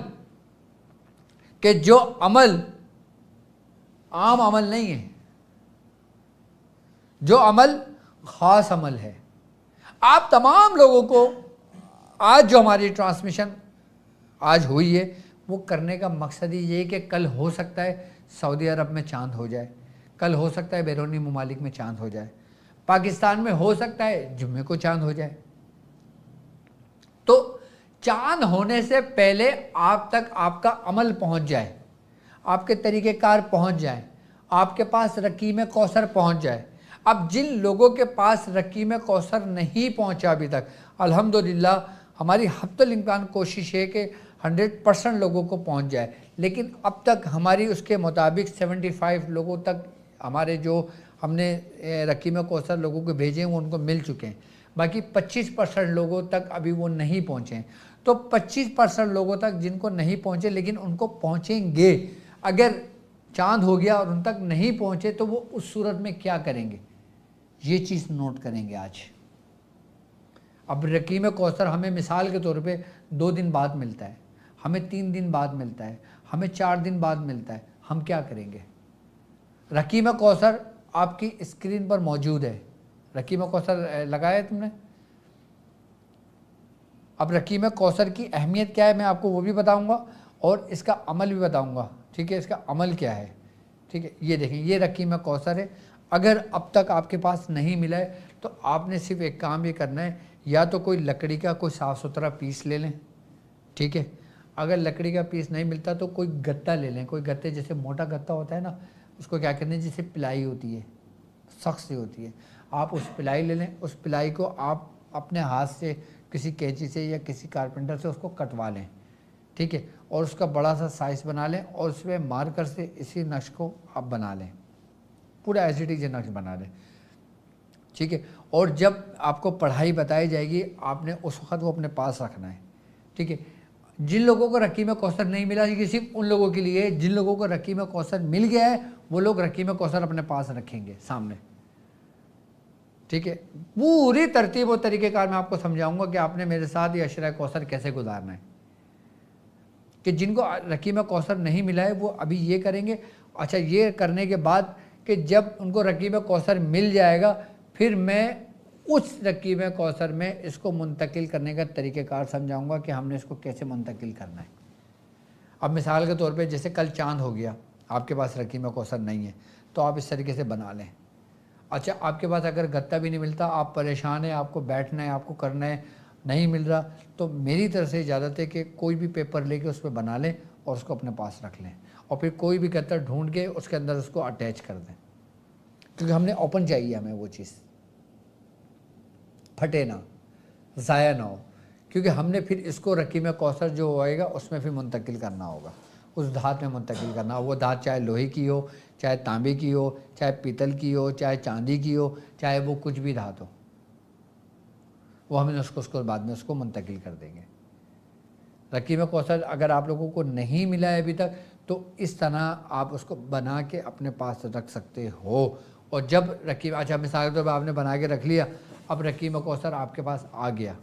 کہ جو عمل عام عمل نہیں ہے، جو عمل خاص عمل ہے. آپ تمام لوگوں کو آج جو ہماری ٹرانسمیشن آج ہوئی ہے وہ کرنے کا مقصد ہی یہ ہے کہ کل ہو سکتا ہے سعودی عرب میں چاند ہو جائے، کل ہو سکتا ہے بیرونی ممالک میں چاند ہو جائے، پاکستان میں ہو سکتا ہے جمعے کو چاند ہو جائے. تو چاند ہونے سے پہلے آپ تک آپ کا عمل پہنچ جائے، آپ کے طریقہ کار پہنچ جائیں، آپ کے پاس رقیم کوثر پہنچ جائے. اب جن لوگوں کے پاس رقیم کوثر نہیں پہنچا ابھی تک، الحمدللہ ہماری حتی الامکان کوشش ہے کہ 100% لوگوں کو پہنچ جائے. لیکن اب تک ہماری اس کے مطابق 75 لوگوں تک ہمارے جو ہم نے رقیم کوثر لوگوں کو بھیجے ہیں وہ ان کو مل چکے ہیں. باقی 25% لوگوں تک ابھی وہ نہیں پہنچے ہیں. تو 25% لوگوں تک جن کو نہیں پہنچے لیکن ان کو پہنچیں گے. اگر چاند ہو گیا اور ان تک نہیں پہنچے تو وہ اس صورت میں کیا کریں گے، یہ چیز نوٹ کریں گے آج. اب رقیم کوثر ہمیں مثال کے طور پہ 2 دن بعد ملتا ہے، ہمیں 3 دن بعد ملتا ہے، ہمیں 4 دن بعد ملتا ہے. ہم کیا کریں گے؟ رقیم کوثر آپ کی اسکرین پر موجود ہے. رقیم کوثر لگایا ہے تم نے؟ اب رقیم کوثر کی اہمیت کیا ہے میں آپ کو وہ بھی بتاؤں گا اور اس کا عمل بھی بتاؤں گا. ٹھیک ہے، اس کا عمل کیا ہے. ٹھیک ہے، یہ دیکھیں، یہ رقیم کوثر ہے. اگر اب تک آپ کے پاس نہیں ملا ہے تو آپ نے صرف ایک کام یہ کرنا ہے، یا تو کوئی لکڑی کا کوئی صاف ستھرا پیس لے لیں. ٹھیک ہے، اگر لکڑی کا پیس نہیں ملتا تو کوئی گتا لے لیں. کوئی گتے جیسے موٹا گتا ہوتا ہے نا، اس کو کیا کرتے ہیں، جیسے پلائی ہوتی ہے، سخت سی ہوتی ہے، آپ اس پلائی لے لیں. اس پلائی کو آپ اپنے ہاتھ سے کسی کینچی سے یا کسی کارپینٹر سے اس کو کٹوا لیں. ٹھیک ہے، اور اس کا بڑا سا سائز بنا لیں اور اس میں مارکر سے اسی نقش کو آپ بنا لیں، پورا ایز اٹ از یہ نقش بنا لیں. ٹھیک ہے، اور جب آپ کو پڑھائی بتائی جائے گی آپ نے اس وقت وہ اپنے پاس رکھنا ہے. ٹھیک ہے، جن لوگوں کو رقیم کوثر نہیں ملا، یہ صرف ان لوگوں کے لیے، جن لوگوں کو رقیم کوثر مل گیا ہے وہ لوگ رقیم کوثر اپنے پاس رکھیں گے سامنے. ٹھیک ہے، پوری ترتیب و طریقہ کار میں آپ کو سمجھاؤں گا کہ آپ نے میرے ساتھ یہ عشرہ کوثر کیسے گزارنا ہے. کہ جن کو رقیم کوثر نہیں ملا ہے وہ ابھی یہ کریں گے. اچھا، یہ کرنے کے بعد کہ جب ان کو رقیم کوثر مل جائے گا پھر میں اس رقیم کوثر میں اس کو منتقل کرنے کا طریقہ کار سمجھاؤں گا کہ ہم نے اس کو کیسے منتقل کرنا ہے. اب مثال کے طور پہ جیسے کل چاند ہو گیا، آپ کے پاس رقیم کوثر نہیں ہے تو آپ اس طریقے سے بنا لیں. اچھا، آپ کے پاس اگر گتا بھی نہیں ملتا، آپ پریشان ہیں، آپ کو بیٹھنا ہے، آپ کو کرنا ہے، نہیں مل رہا، تو میری طرف سے اجازت ہے کہ کوئی بھی پیپر لے کے اس پہ بنا لیں اور اس کو اپنے پاس رکھ لیں اور پھر کوئی بھی گتا ڈھونڈ کے اس کے اندر اس کو اٹیچ کر دیں. کیونکہ ہم نے اوپن چاہیے، ہمیں وہ چیز پھٹے نہ، ضائع نہ ہو. کیونکہ ہم نے پھر اس کو رقیم کوثر جو ہوئے گا اس میں پھر منتقل کرنا ہوگا، اس دھات میں منتقل کرنا. وہ دھات چاہے لوہے کی ہو، چاہے تانبے کی ہو، چاہے پیتل کی ہو، چاہے چاندی کی ہو، چاہے وہ کچھ بھی دھات ہو، وہ ہم نے اس کو بعد میں اس کو منتقل کر دیں گے. رقیم کوثر اگر آپ لوگوں کو نہیں ملا ہے ابھی تک تو اس طرح آپ اس کو بنا کے اپنے پاس رکھ سکتے ہو. اور جب رقیم، اچھا مثال کے طور پر آپ نے بنا کے رکھ لیا، اب رقیم کوثر آپ کے پاس آ گیا،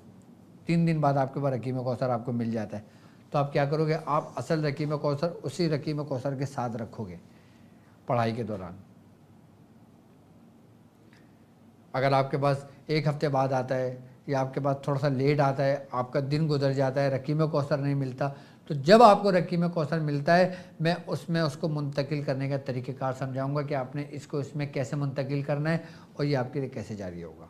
3 دن بعد آپ کے پاس رقیم کوثر آپ کو مل جاتا ہے، تو آپ کیا کرو گے، آپ اصل رقیم کوثر اسی رقیم کوثر کے ساتھ رکھو گے پڑھائی کے دوران. اگر آپ کے پاس 1 ہفتے بعد آتا ہے یا آپ کے پاس تھوڑا سا لیٹ آتا ہے، آپ کا دن گزر جاتا ہے، رقیم کوثر نہیں ملتا، تو جب آپ کو رقیم کوثر ملتا ہے میں اس کو منتقل کرنے کا طریقہ کار سمجھاؤں گا کہ آپ نے اس کو اس میں کیسے منتقل کرنا ہے اور یہ آپ کے لیے کیسے جاری ہوگا.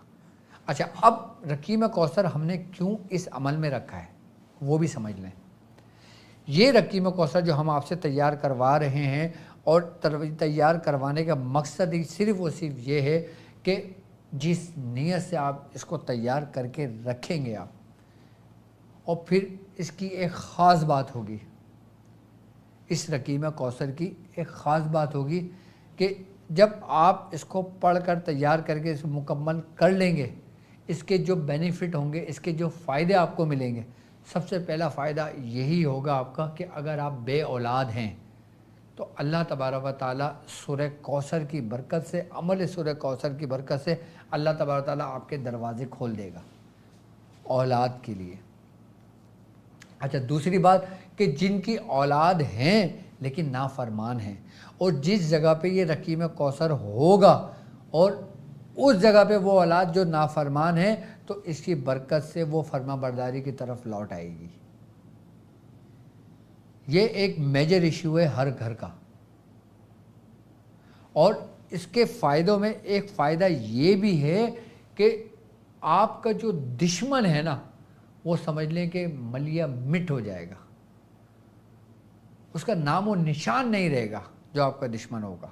اچھا، اب رقیم کوثر ہم نے کیوں اس عمل میں رکھا ہے وہ بھی سمجھ لیں. یہ رقیم کوثر جو ہم آپ سے تیار کروا رہے ہیں اور تیار کروانے کا مقصد ہی صرف یہ ہے کہ جس نیت سے آپ اس کو تیار کر کے رکھیں گے آپ اور پھر اس کی ایک خاص بات ہوگی، اس رقیم کوثر کی ایک خاص بات ہوگی کہ جب آپ اس کو پڑھ کر تیار کر کے اس مکمل کر لیں گے، اس کے جو بینیفٹ ہوں گے، اس کے جو فائدے آپ کو ملیں گے، سب سے پہلا فائدہ یہی ہوگا آپ کا کہ اگر آپ بے اولاد ہیں تو اللہ تبارک و تعالیٰ سورہ کوثر کی برکت سے، عمل سورہ کوثر کی برکت سے اللہ تبارک و تعالیٰ آپ کے دروازے کھول دے گا اولاد کے لیے۔ اچھا، دوسری بات کہ جن کی اولاد ہیں لیکن نافرمان ہیں، اور جس جگہ پہ یہ رقیم کوثر ہوگا اور اس جگہ پہ وہ اولاد جو نافرمان ہیں، تو اس کی برکت سے وہ فرما برداری کی طرف لوٹ آئے گی۔ یہ ایک میجر ایشو ہے ہر گھر کا۔ اور اس کے فائدوں میں ایک فائدہ یہ بھی ہے کہ آپ کا جو دشمن ہے نا، وہ سمجھ لیں کہ ملیا مٹ ہو جائے گا، اس کا نام و نشان نہیں رہے گا جو آپ کا دشمن ہوگا،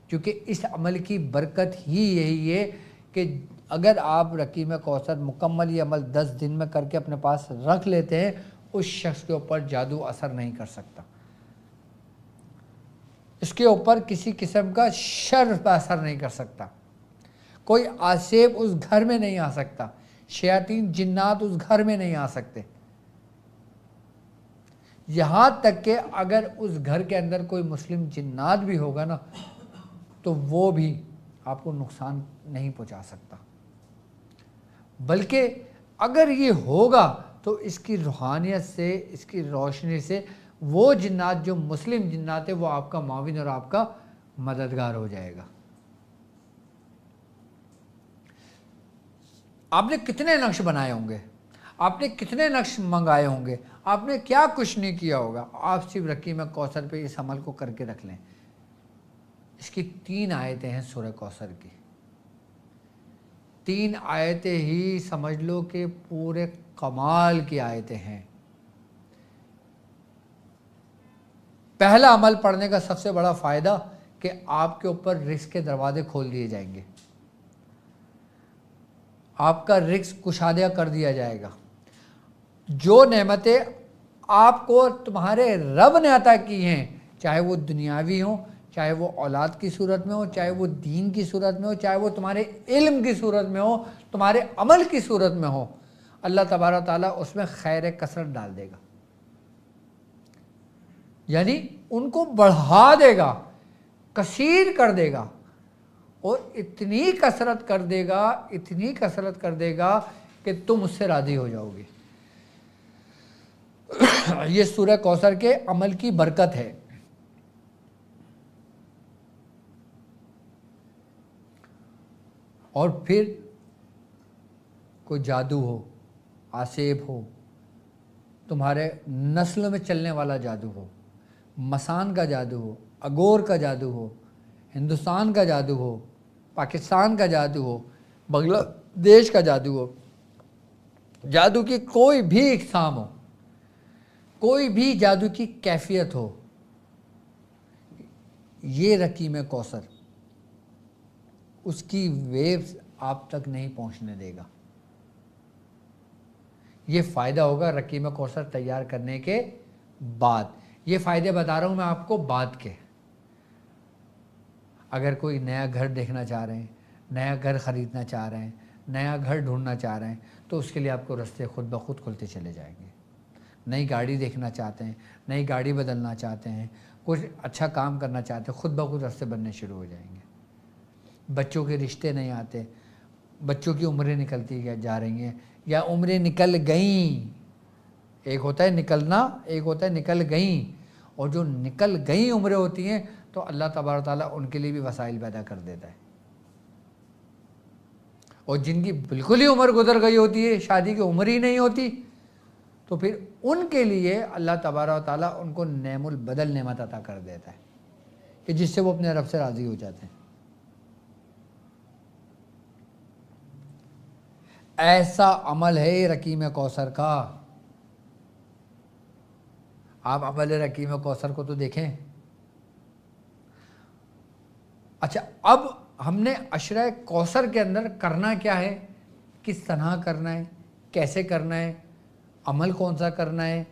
کیونکہ اس عمل کی برکت ہی یہی ہے کہ اگر آپ رقیم کوثر مکمل یہ عمل 10 دن میں کر کے اپنے پاس رکھ لیتے ہیں، اس شخص کے اوپر جادو اثر نہیں کر سکتا، اس کے اوپر کسی قسم کا شر اثر نہیں کر سکتا، کوئی آسیب اس گھر میں نہیں آ سکتا، شیاطین جنات اس گھر میں نہیں آ سکتے، یہاں تک کہ اگر اس گھر کے اندر کوئی مسلم جنات بھی ہوگا نا، تو وہ بھی آپ کو نقصان نہیں پہنچا سکتا، بلکہ اگر یہ ہوگا تو اس کی روحانیت سے، اس کی روشنی سے وہ جنات جو مسلم جنات ہیں وہ آپ کا معاون اور آپ کا مددگار ہو جائے گا۔ آپ نے کتنے نقش بنائے ہوں گے، آپ نے کتنے نقش منگائے ہوں گے، آپ نے کیا کچھ نہیں کیا ہوگا، آپ صرف رقیم کوثر پہ اس عمل کو کر کے رکھ لیں۔ اس کی 3 آیتیں ہیں سورہ کوثر کی، 3 آیتیں ہی سمجھ لو کہ پورے کمال کی آیتیں ہیں۔ پہلا عمل پڑھنے کا سب سے بڑا فائدہ کہ آپ کے اوپر رزق کے دروازے کھول دیے جائیں گے، آپ کا رزق کشادہ کر دیا جائے گا، جو نعمتیں آپ کو تمہارے رب نے عطا کی ہیں، چاہے وہ دنیاوی ہوں، چاہے وہ اولاد کی صورت میں ہو، چاہے وہ دین کی صورت میں ہو، چاہے وہ تمہارے علم کی صورت میں ہو، تمہارے عمل کی صورت میں ہو، اللہ تبارک و تعالیٰ اس میں خیر کثرت ڈال دے گا، یعنی ان کو بڑھا دے گا، کثیر کر دے گا، اور اتنی کثرت کر دے گا، اتنی کثرت کر دے گا کہ تم اس سے راضی ہو جاؤ گے۔ یہ سورہ کوثر کے عمل کی برکت ہے۔ اور پھر کوئی جادو ہو، آسیب ہو، تمہارے نسل میں چلنے والا جادو ہو، مسان کا جادو ہو، اگور کا جادو ہو، ہندوستان کا جادو ہو، پاکستان کا جادو ہو، بنگلہ دیش کا جادو ہو، جادو کی کوئی بھی اقسام ہو، کوئی بھی جادو کی کیفیت ہو، یہ رقیم کوثر اس کی ویوز آپ تک نہیں پہنچنے دے گا۔ یہ فائدہ ہوگا رقیم کوثر تیار کرنے کے بعد۔ یہ فائدے بتا رہا ہوں میں آپ کو بعد کے۔ اگر کوئی نیا گھر دیکھنا چاہ رہے ہیں، نیا گھر خریدنا چاہ رہے ہیں، نیا گھر ڈھونڈنا چاہ رہے ہیں، تو اس کے لیے آپ کو رستے خود بخود کھلتے چلے جائیں گے۔ نئی گاڑی دیکھنا چاہتے ہیں، نئی گاڑی بدلنا چاہتے ہیں، کچھ اچھا کام کرنا چاہتے ہیں، خود بخود رستے بننے شروع ہو جائیں گے۔ بچوں کے رشتے نہیں آتے، بچوں کی عمریں نکلتی جا رہی ہیں یا عمریں نکل گئیں۔ ایک ہوتا ہے نکلنا، ایک ہوتا ہے نکل گئیں، اور جو نکل گئیں عمریں ہوتی ہیں تو اللہ تبارک تعالیٰ ان کے لیے بھی وسائل پیدا کر دیتا ہے۔ اور جن کی بالکل ہی عمر گزر گئی ہوتی ہے، شادی کی عمر ہی نہیں ہوتی، تو پھر ان کے لیے اللہ تبارک تعالیٰ ان کو نعم البدل نعمت عطا کر دیتا ہے کہ جس سے وہ اپنے رب سے راضی ہو جاتے ہیں۔ ایسا عمل ہے رقیم کوثر کا۔ آپ عمل رقیم کوثر کو تو دیکھیں۔ اچھا، اب ہم نے عشرہ کوثر کے اندر کرنا کیا ہے، کس طرح کرنا ہے، کیسے کرنا ہے، عمل کون سا کرنا ہے،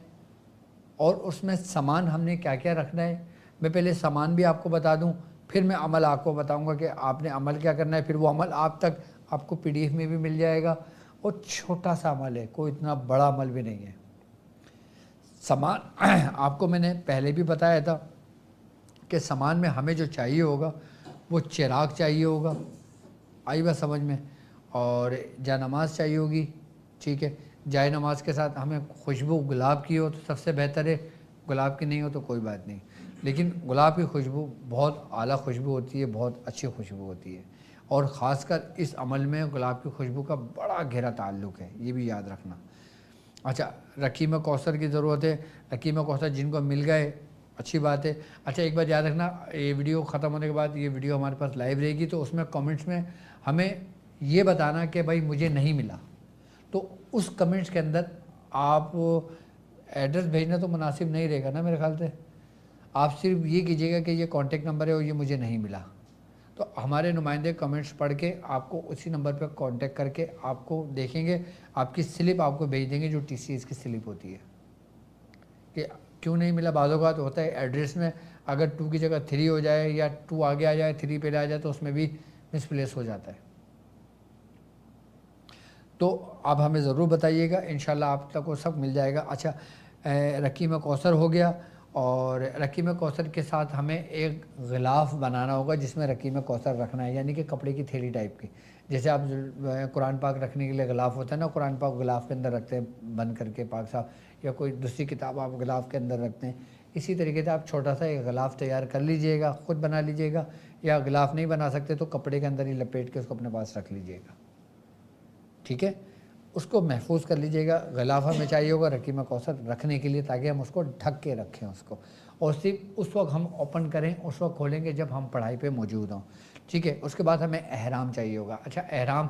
اور اس میں سامان ہم نے کیا کیا رکھنا ہے۔ میں پہلے سامان بھی آپ کو بتا دوں، پھر میں عمل آپ کو بتاؤں گا کہ آپ نے عمل کیا کرنا ہے، پھر وہ عمل آپ تک آپ کو PDF میں بھی مل جائے گا، اور چھوٹا سا عمل ہے، کوئی اتنا بڑا عمل بھی نہیں ہے۔ سامان آپ کو میں نے پہلے بھی بتایا تھا کہ سامان میں ہمیں جو چاہیے ہوگا وہ چراغ چاہیے ہوگا، آئی بات سمجھ میں، اور جائے نماز چاہیے ہوگی، ٹھیک ہے۔ جائے نماز کے ساتھ ہمیں خوشبو گلاب کی ہو تو سب سے بہتر ہے، گلاب کی نہیں ہو تو کوئی بات نہیں، لیکن گلاب کی خوشبو بہت اعلیٰ خوشبو ہوتی ہے، بہت اچھی خوشبو ہوتی ہے، اور خاص کر اس عمل میں گلاب کی خوشبو کا بڑا گہرا تعلق ہے، یہ بھی یاد رکھنا۔ اچھا، رقیم کوثر کی ضرورت ہے، رقیم کوثر جن کو مل گئے اچھی بات ہے۔ اچھا ایک بات یاد رکھنا، یہ ویڈیو ختم ہونے کے بعد یہ ویڈیو ہمارے پاس لائیو رہے گی، تو اس میں کمنٹس میں ہمیں یہ بتانا کہ بھائی مجھے نہیں ملا، تو اس کمنٹس کے اندر آپ ایڈریس بھیجنا تو مناسب نہیں رہے گا نا میرے خیال سے، آپ صرف یہ کیجیے گا کہ یہ کانٹیکٹ نمبر ہے اور یہ مجھے نہیں ملا، تو ہمارے نمائندے کمنٹس پڑھ کے آپ کو اسی نمبر پہ کانٹیکٹ کر کے آپ کو دیکھیں گے، آپ کی سلپ آپ کو بھیج دیں گے جو TCS کی سلپ ہوتی ہے، کہ کیوں نہیں ملا۔ بعض اوقات ہوتا ہے ایڈریس میں اگر 2 کی جگہ 3 ہو جائے یا 2 آگے آ جائے 3 پہلے آ جائے تو اس میں بھی مس پلیس ہو جاتا ہے، تو آپ ہمیں ضرور بتائیے گا، انشاءاللہ آپ تک وہ سب مل جائے گا۔ اچھا رقیم کوثر ہو گیا، اور رقیم کوثر کے ساتھ ہمیں ایک غلاف بنانا ہوگا جس میں رقیم کوثر رکھنا ہے، یعنی کہ کپڑے کی تھیلی ٹائپ کی، جیسے آپ قرآن پاک رکھنے کے لیے غلاف ہوتا ہے نا، قرآن پاک غلاف کے اندر رکھتے ہیں بند کر کے پاک صاحب، یا کوئی دوسری کتاب آپ غلاف کے اندر رکھتے ہیں، اسی طریقے سے آپ چھوٹا سا ایک غلاف تیار کر لیجئے گا، خود بنا لیجئے گا، یا غلاف نہیں بنا سکتے تو کپڑے کے اندر ہی لپیٹ کے اس کو اپنے پاس رکھ لیجئے گا، ٹھیک ہے۔ اس کو محفوظ کر لیجئے گا، غلاف ہمیں چاہیے ہوگا رقیم کوثر رکھنے کے لیے تاکہ ہم اس کو ڈھک کے رکھیں اس کو، اور صرف اس وقت ہم اوپن کریں، اس وقت کھولیں گے جب ہم پڑھائی پہ موجود ہوں، ٹھیک ہے۔ اس کے بعد ہمیں احرام چاہیے ہوگا۔ اچھا احرام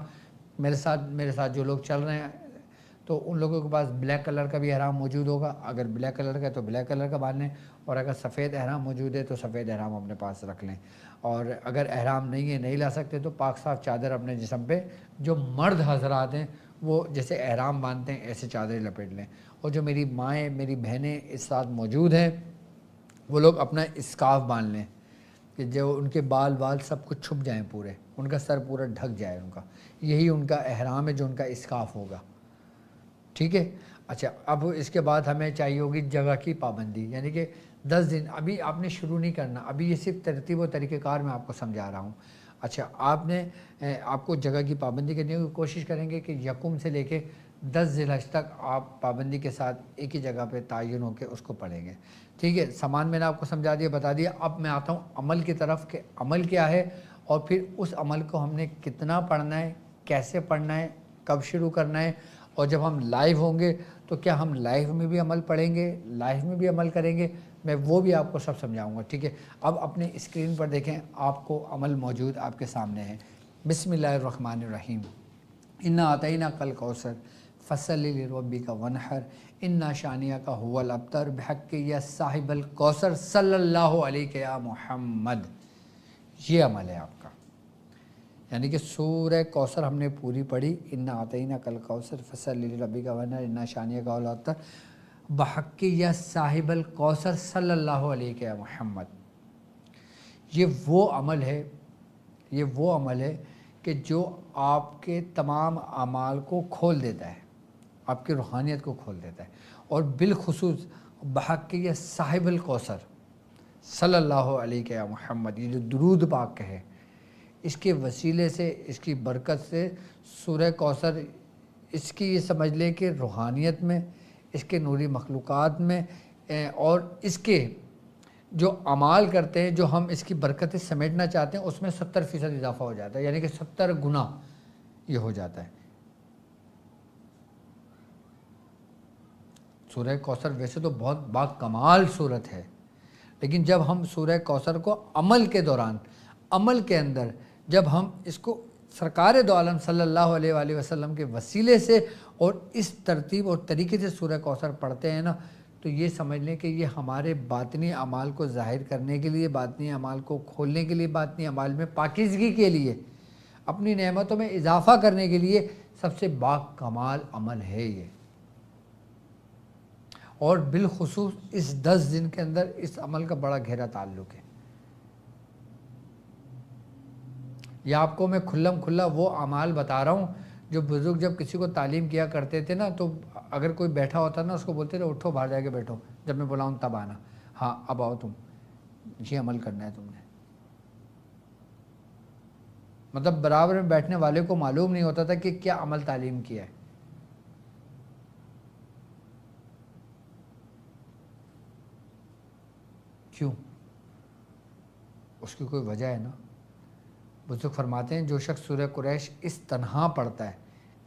میرے ساتھ جو لوگ چل رہے ہیں تو ان لوگوں کے پاس بلیک کلر کا بھی احرام موجود ہوگا، اگر بلیک کلر کا ہے تو بلیک کلر کا باندھ لیں، اور اگر سفید احرام موجود ہے تو سفید احرام اپنے پاس رکھ لیں، اور اگر احرام نہیں ہے، نہیں لا سکتے تو پاک صاف چادر اپنے جسم پہ، جو مرد حضرات ہیں وہ جیسے احرام باندھتے ہیں ایسے چادریں لپیٹ لیں، اور جو میری مائیں میری بہنیں اس ساتھ موجود ہیں وہ لوگ اپنا اسکارف باندھ لیں کہ جو ان کے بال سب کچھ چھپ جائیں، پورے ان کا سر پورا ڈھک جائے، ان کا یہی ان کا احرام ہے جو ان کا اسکارف ہوگا، ٹھیک ہے۔ اچھا اب اس کے بعد ہمیں چاہیے ہوگی جگہ کی پابندی، یعنی کہ 10 دن ابھی آپ نے شروع نہیں کرنا، ابھی یہ صرف ترتیب و طریقہ کار میں آپ کو سمجھا رہا ہوں۔ اچھا آپ کو جگہ کی پابندی کرنے کی کوشش کریں گے کہ یکم سے لے کے 10 ذی الحجہ تک آپ پابندی کے ساتھ ایک ہی جگہ پہ تعین ہو کے اس کو پڑھیں گے، ٹھیک ہے۔ سامان میں نے آپ کو سمجھا دیا، بتا دیا، اب میں آتا ہوں عمل کی طرف کہ عمل کیا ہے، اور پھر اس عمل کو ہم نے کتنا پڑھنا ہے، کیسے پڑھنا ہے، کب شروع کرنا ہے، اور جب ہم لائیو ہوں گے تو کیا ہم لائیو میں بھی عمل پڑھیں گے، لائیو میں بھی عمل کریں گے، میں وہ بھی آپ کو سب سمجھاؤں گا، ٹھیک ہے۔ اب اپنے اسکرین پر دیکھیں، آپ کو عمل موجود آپ کے سامنے ہے۔ بسم اللہ الرحمن الرحیم، انا اعطیناک الکوثر فصلی لربک وانحر انا شانئک ھو الابتر بحق یا صاحب الکوثر صلی اللہ علیہ یا محمد، یہ عمل ہے آپ کا، یعنی کہ سورہ کوثر ہم نے پوری پڑھی، انا اعطیناک الکوثر فصلی لربک وانحر انا شانئک ھو الابتر بحق یا صاحب الکوثر صلی اللہ علیہ یا محمد، یہ وہ عمل ہے کہ جو آپ کے تمام اعمال کو کھول دیتا ہے، آپ کی روحانیت کو کھول دیتا ہے، اور بالخصوص بحق یا صاحب الکوثر صلی اللہ علیہ یا محمد، یہ جو درود پاک ہے، اس کے وسیلے سے، اس کی برکت سے سورہ کوثر، اس کی یہ سمجھ لیں کہ روحانیت میں، اس کے نوری مخلوقات میں، اور اس کے جو اعمال کرتے ہیں، جو ہم اس کی برکتیں سمیٹنا چاہتے ہیں، اس میں 70% اضافہ ہو جاتا ہے، یعنی کہ 70 گنا یہ ہو جاتا ہے۔ سورہ کوثر ویسے تو بہت باکمال صورت ہے، لیکن جب ہم سورہ کوثر کو عمل کے دوران، عمل کے اندر جب ہم اس کو سرکار دو عالم صلی اللہ علیہ وآلہ وسلم کے وسیلے سے اور اس ترتیب اور طریقے سے سورہ کوثر پڑھتے ہیں نا، تو یہ سمجھ لیں کہ یہ ہمارے باطنی اعمال کو ظاہر کرنے کے لیے، باطنی اعمال کو کھولنے کے لیے، باطنی اعمال میں پاکیزگی کے لیے، اپنی نعمتوں میں اضافہ کرنے کے لیے سب سے با کمال عمل ہے یہ، اور بالخصوص اس 10 دن کے اندر اس عمل کا بڑا گہرا تعلق ہے۔ یہ آپ کو میں کھلم کھلا وہ اعمال بتا رہا ہوں جو بزرگ جب کسی کو تعلیم کیا کرتے تھے نا، تو اگر کوئی بیٹھا ہوتا نا، اس کو بولتے تھے اٹھو باہر جا کے بیٹھو، جب میں بلاؤں تب آنا، ہاں اب آؤ تم، یہ عمل کرنا ہے تم نے۔ مطلب برابر میں بیٹھنے والے کو معلوم نہیں ہوتا تھا کہ کیا عمل تعلیم کیا ہے۔ کیوں؟ اس کی کوئی وجہ ہے نا۔ بزرگ فرماتے ہیں جو شخص سورہ قریش اس تنہا پڑھتا ہے،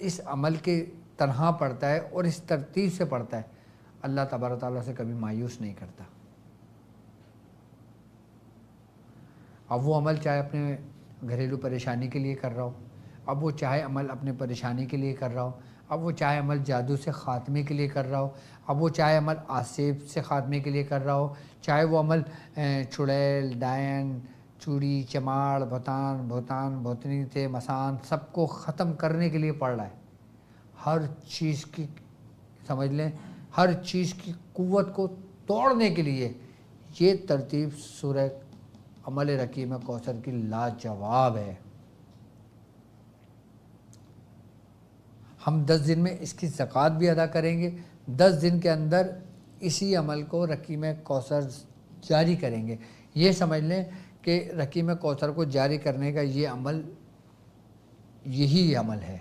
اس عمل کے تنہا پڑھتا ہے اور اس ترتیب سے پڑھتا ہے، اللہ تبارک تعالیٰ سے کبھی مایوس نہیں کرتا۔ اب وہ عمل چاہے اپنے گھریلو پریشانی کے لیے کر رہا ہو، اب وہ چاہے عمل اپنے پریشانی کے لیے کر رہا ہو، اب وہ چاہے عمل جادو سے خاتمے کے لیے کر رہا ہو، اب وہ چاہے عمل آسیب سے خاتمے کے لیے کر رہا ہو، چاہے وہ عمل چڑیل، ڈائن، چوڑی، چماڑ، بھوتان، بھوتنی تھے، مسان، سب کو ختم کرنے کے لیے پڑھ رہا ہے۔ ہر چیز کی، سمجھ لیں، ہر چیز کی قوت کو توڑنے کے لیے یہ ترتیب سورہ عمل رقیم کوثر کی لاجواب ہے۔ ہم 10 دن میں اس کی زکوٰۃ بھی ادا کریں گے، 10 دن کے اندر اسی عمل کو رقیم کوثر جاری کریں گے۔ یہ سمجھ لیں کہ رقیم کوثر کو جاری کرنے کا یہ عمل، یہی عمل ہے۔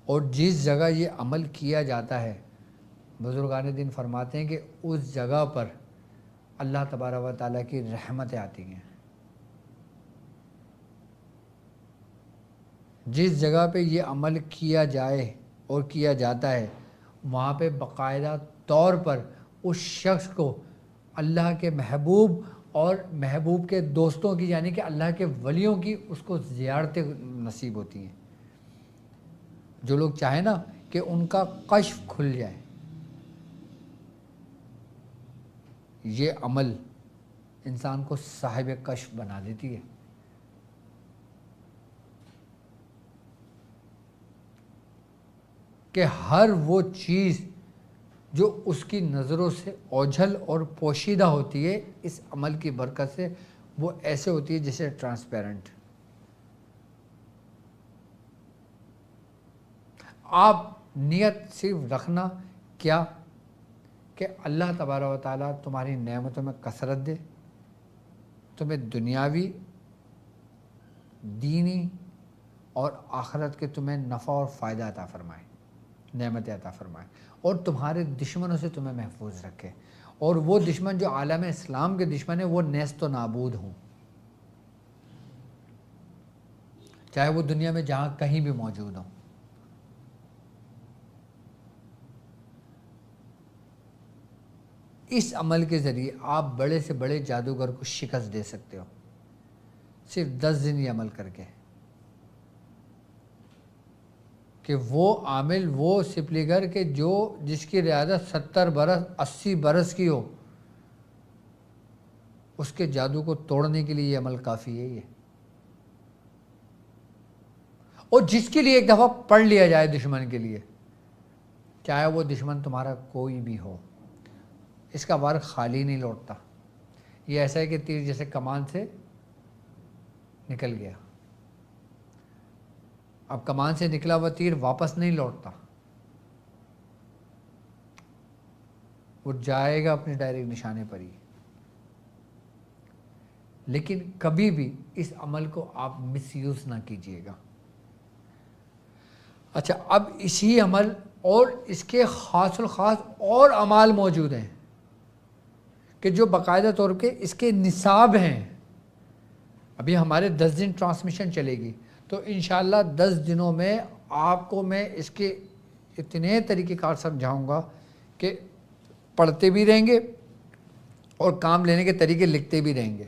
اور جس جگہ یہ عمل کیا جاتا ہے، بزرگان دین فرماتے ہیں کہ اس جگہ پر اللہ تبارک و تعالیٰ کی رحمتیں آتی ہیں۔ جس جگہ پہ یہ عمل کیا جائے اور کیا جاتا ہے، وہاں پہ باقاعدہ طور پر اس شخص کو اللہ کے محبوب اور محبوب کے دوستوں کی، یعنی کہ اللہ کے ولیوں کی، اس کو زیارتیں نصیب ہوتی ہیں۔ جو لوگ چاہیں نا کہ ان کا کشف کھل جائے، یہ عمل انسان کو صاحب کشف بنا دیتی ہے۔ کہ ہر وہ چیز جو اس کی نظروں سے اوجھل اور پوشیدہ ہوتی ہے، اس عمل کی برکت سے وہ ایسے ہوتی ہے جیسے ٹرانسپیرنٹ۔ آپ نیت صرف رکھنا کیا کہ اللہ تبارک و تعالیٰ تمہاری نعمتوں میں کثرت دے، تمہیں دنیاوی، دینی اور آخرت کے تمہیں نفع اور فائدہ عطا فرمائے، نعمت عطا فرمائے، اور تمہارے دشمنوں سے تمہیں محفوظ رکھے، اور وہ دشمن جو عالم اسلام کے دشمن ہیں وہ نیست و نابود ہوں، چاہے وہ دنیا میں جہاں کہیں بھی موجود ہوں۔ اس عمل کے ذریعے آپ بڑے سے بڑے جادوگر کو شکست دے سکتے ہو، صرف 10 دن یہ عمل کر کے، کہ وہ عامل، وہ سپلیگر کے جس کی ریاضت 70 برس 80 برس کی ہو، اس کے جادو کو توڑنے کے لیے یہ عمل کافی ہے۔ یہ اور جس کے لیے ایک دفعہ پڑھ لیا جائے دشمن کے لیے، چاہے وہ دشمن تمہارا کوئی بھی ہو، اس کا وار خالی نہیں لوٹتا۔ یہ ایسا ہے کہ تیر جیسے کمان سے نکل گیا، اب کمان سے نکلا ہوا تیر واپس نہیں لوٹتا، وہ جائے گا اپنے ڈائریکٹ نشانے پر ہی۔ لیکن کبھی بھی اس عمل کو آپ مس یوز نہ کیجیے گا۔ اچھا، اب اسی عمل اور اس کے خاص الخاص اور اعمال موجود ہیں کہ جو باقاعدہ طور پہ اس کے نصاب ہیں۔ ابھی ہمارے 10 دن ٹرانسمیشن چلے گی، تو انشاءاللہ 10 دنوں میں آپ کو میں اس کے اتنے طریقہ کار سمجھاؤں گا کہ پڑھتے بھی رہیں گے اور کام لینے کے طریقے لکھتے بھی رہیں گے،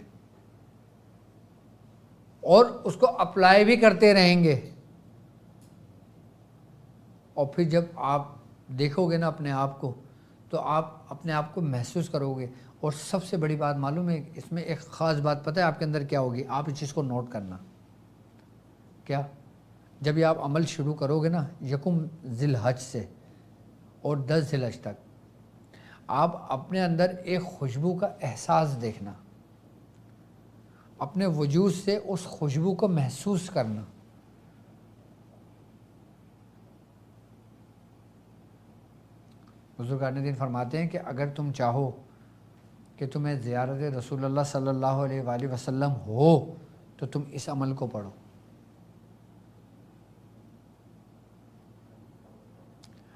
اور اس کو اپلائی بھی کرتے رہیں گے۔ اور پھر جب آپ دیکھو گے نا اپنے آپ کو، تو آپ اپنے آپ کو محسوس کرو گے. اور سب سے بڑی بات معلوم ہے اس میں ایک خاص بات پتہ ہے آپ کے اندر کیا ہوگی؟ آپ اس چیز کو نوٹ کرنا. کیا؟ جب یہ آپ عمل شروع کرو گے نا 1 ذی الحج سے اور 10 ذی الحج تک، آپ اپنے اندر ایک خوشبو کا احساس دیکھنا، اپنے وجود سے اس خوشبو کو محسوس کرنا. بزرگان دین فرماتے ہیں کہ اگر تم چاہو کہ تمہیں زیارت رسول اللہ صلی اللہ علیہ وآلہ وسلم ہو تو تم اس عمل کو پڑھو.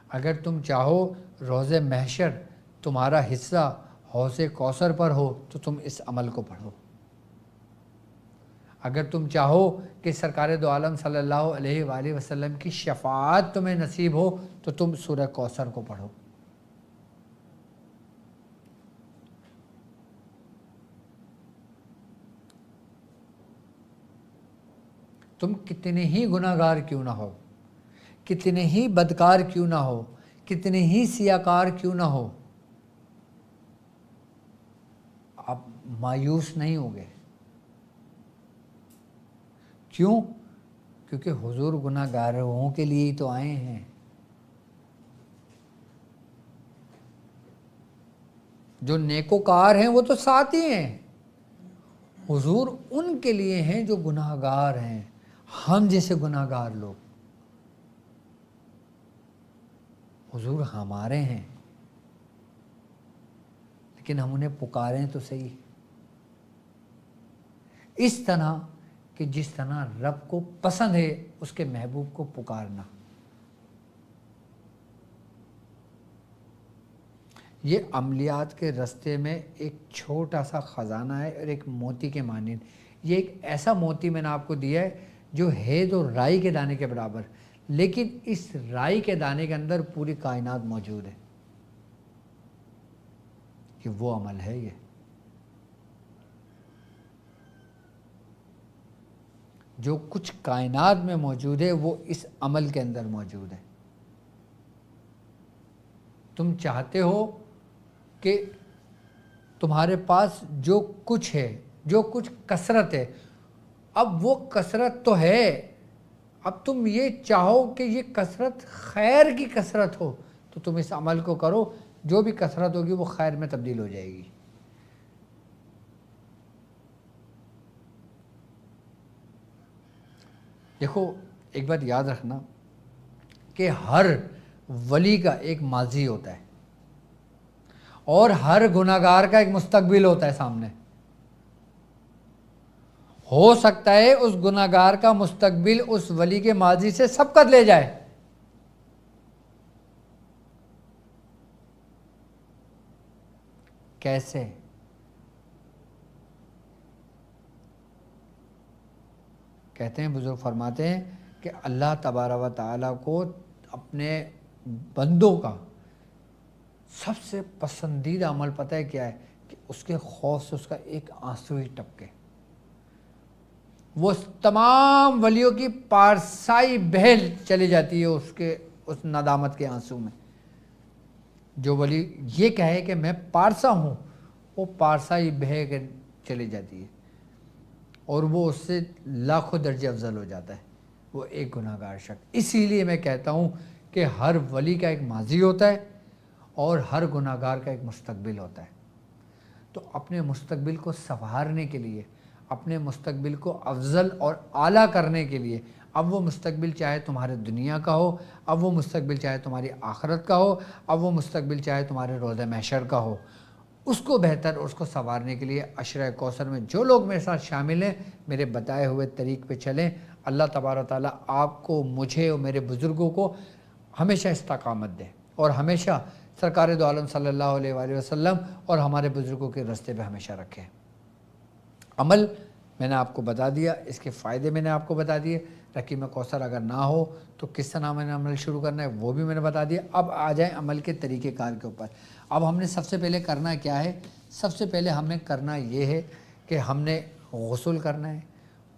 اگر تم چاہو روز محشر تمہارا حصہ حوض کوثر پر ہو تو تم اس عمل کو پڑھو. اگر تم چاہو کہ سرکار دو عالم صلی اللہ علیہ وآلہ وسلم کی شفاعت تمہیں نصیب ہو تو تم سورہ کوثر کو پڑھو. تم کتنے ہی گناہ گار کیوں نہ ہو، کتنے ہی بدکار کیوں نہ ہو، کتنے ہی سیاکار کیوں نہ ہو، آپ مایوس نہیں ہوگے. کیوں؟ کیونکہ حضور گناہ گاروں کے لیے ہی تو آئے ہیں. جو نیکوکار ہیں وہ تو ساتھ ہی ہیں. حضور ان کے لیے ہیں جو گناہ گار ہیں، ہم جیسے گناہ گار لوگ. حضور ہمارے ہیں لیکن ہم انہیں پکاریں تو صحیح اس طرح کہ جس طرح رب کو پسند ہے اس کے محبوب کو پکارنا. یہ عملیات کے رستے میں ایک چھوٹا سا خزانہ ہے اور ایک موتی کے مانند. یہ ایک ایسا موتی میں نے آپ کو دیا ہے جو ہے تو رائی کے دانے کے برابر، لیکن اس رائی کے دانے کے اندر پوری کائنات موجود ہے. کہ وہ عمل ہے یہ جو کچھ کائنات میں موجود ہے وہ اس عمل کے اندر موجود ہے. تم چاہتے ہو کہ تمہارے پاس جو کچھ ہے، جو کچھ کثرت ہے، اب وہ کثرت تو ہے، اب تم یہ چاہو کہ یہ کثرت خیر کی کثرت ہو تو تم اس عمل کو کرو، جو بھی کثرت ہوگی وہ خیر میں تبدیل ہو جائے گی. دیکھو ایک بات یاد رکھنا کہ ہر ولی کا ایک ماضی ہوتا ہے اور ہر گناہ گار کا ایک مستقبل ہوتا ہے سامنے. ہو سکتا ہے اس گناہ گار کا مستقبل اس ولی کے ماضی سے سبقت لے جائے. کیسے؟ کہتے ہیں بزرگ فرماتے ہیں کہ اللہ تبارک و تعالیٰ کو اپنے بندوں کا سب سے پسندیدہ عمل پتہ ہے کیا ہے؟ کہ اس کے خوف سے اس کا ایک آنسو ہی ٹپکے. وہ تمام ولیوں کی پارسائی بہل چلی جاتی ہے اس ندامت کے آنسو میں. جو ولی یہ کہے کہ میں پارسا ہوں وہ پارسائی بہہ کے چلی جاتی ہے اور وہ اس سے لاکھوں درجے افضل ہو جاتا ہے وہ ایک گناہ گار شخص. اسی لیے میں کہتا ہوں کہ ہر ولی کا ایک ماضی ہوتا ہے اور ہر گناہ گار کا ایک مستقبل ہوتا ہے. تو اپنے مستقبل کو سنوارنے کے لیے، اپنے مستقبل کو افضل اور اعلیٰ کرنے کے لیے، اب وہ مستقبل چاہے تمہارے دنیا کا ہو، اب وہ مستقبل چاہے تمہاری آخرت کا ہو، اب وہ مستقبل چاہے تمہارے روز محشر کا ہو، اس کو بہتر اس کو سنوارنے کے لیے عشرہ کوثر میں جو لوگ میرے ساتھ شامل ہیں میرے بتائے ہوئے طریق پہ چلیں. اللہ تبارک و تعالیٰ آپ کو، مجھے اور میرے بزرگوں کو ہمیشہ استقامت دے اور ہمیشہ سرکار دو عالم صلی اللہ علیہ وآلہ وسلم اور ہمارے بزرگوں کے راستے پہ ہمیشہ رکھے. عمل میں نے آپ کو بتا دیا، اس کے فائدے میں نے آپ کو بتا دیے. رقیم کوثر اگر نہ ہو تو کس طرح میں نے عمل شروع کرنا ہے وہ بھی میں نے بتا دیا. اب آ جائیں عمل کے طریقہ کار کے اوپر. اب ہم نے سب سے پہلے کرنا کیا ہے؟ سب سے پہلے ہم نے کرنا یہ ہے کہ ہم نے غسل کرنا ہے.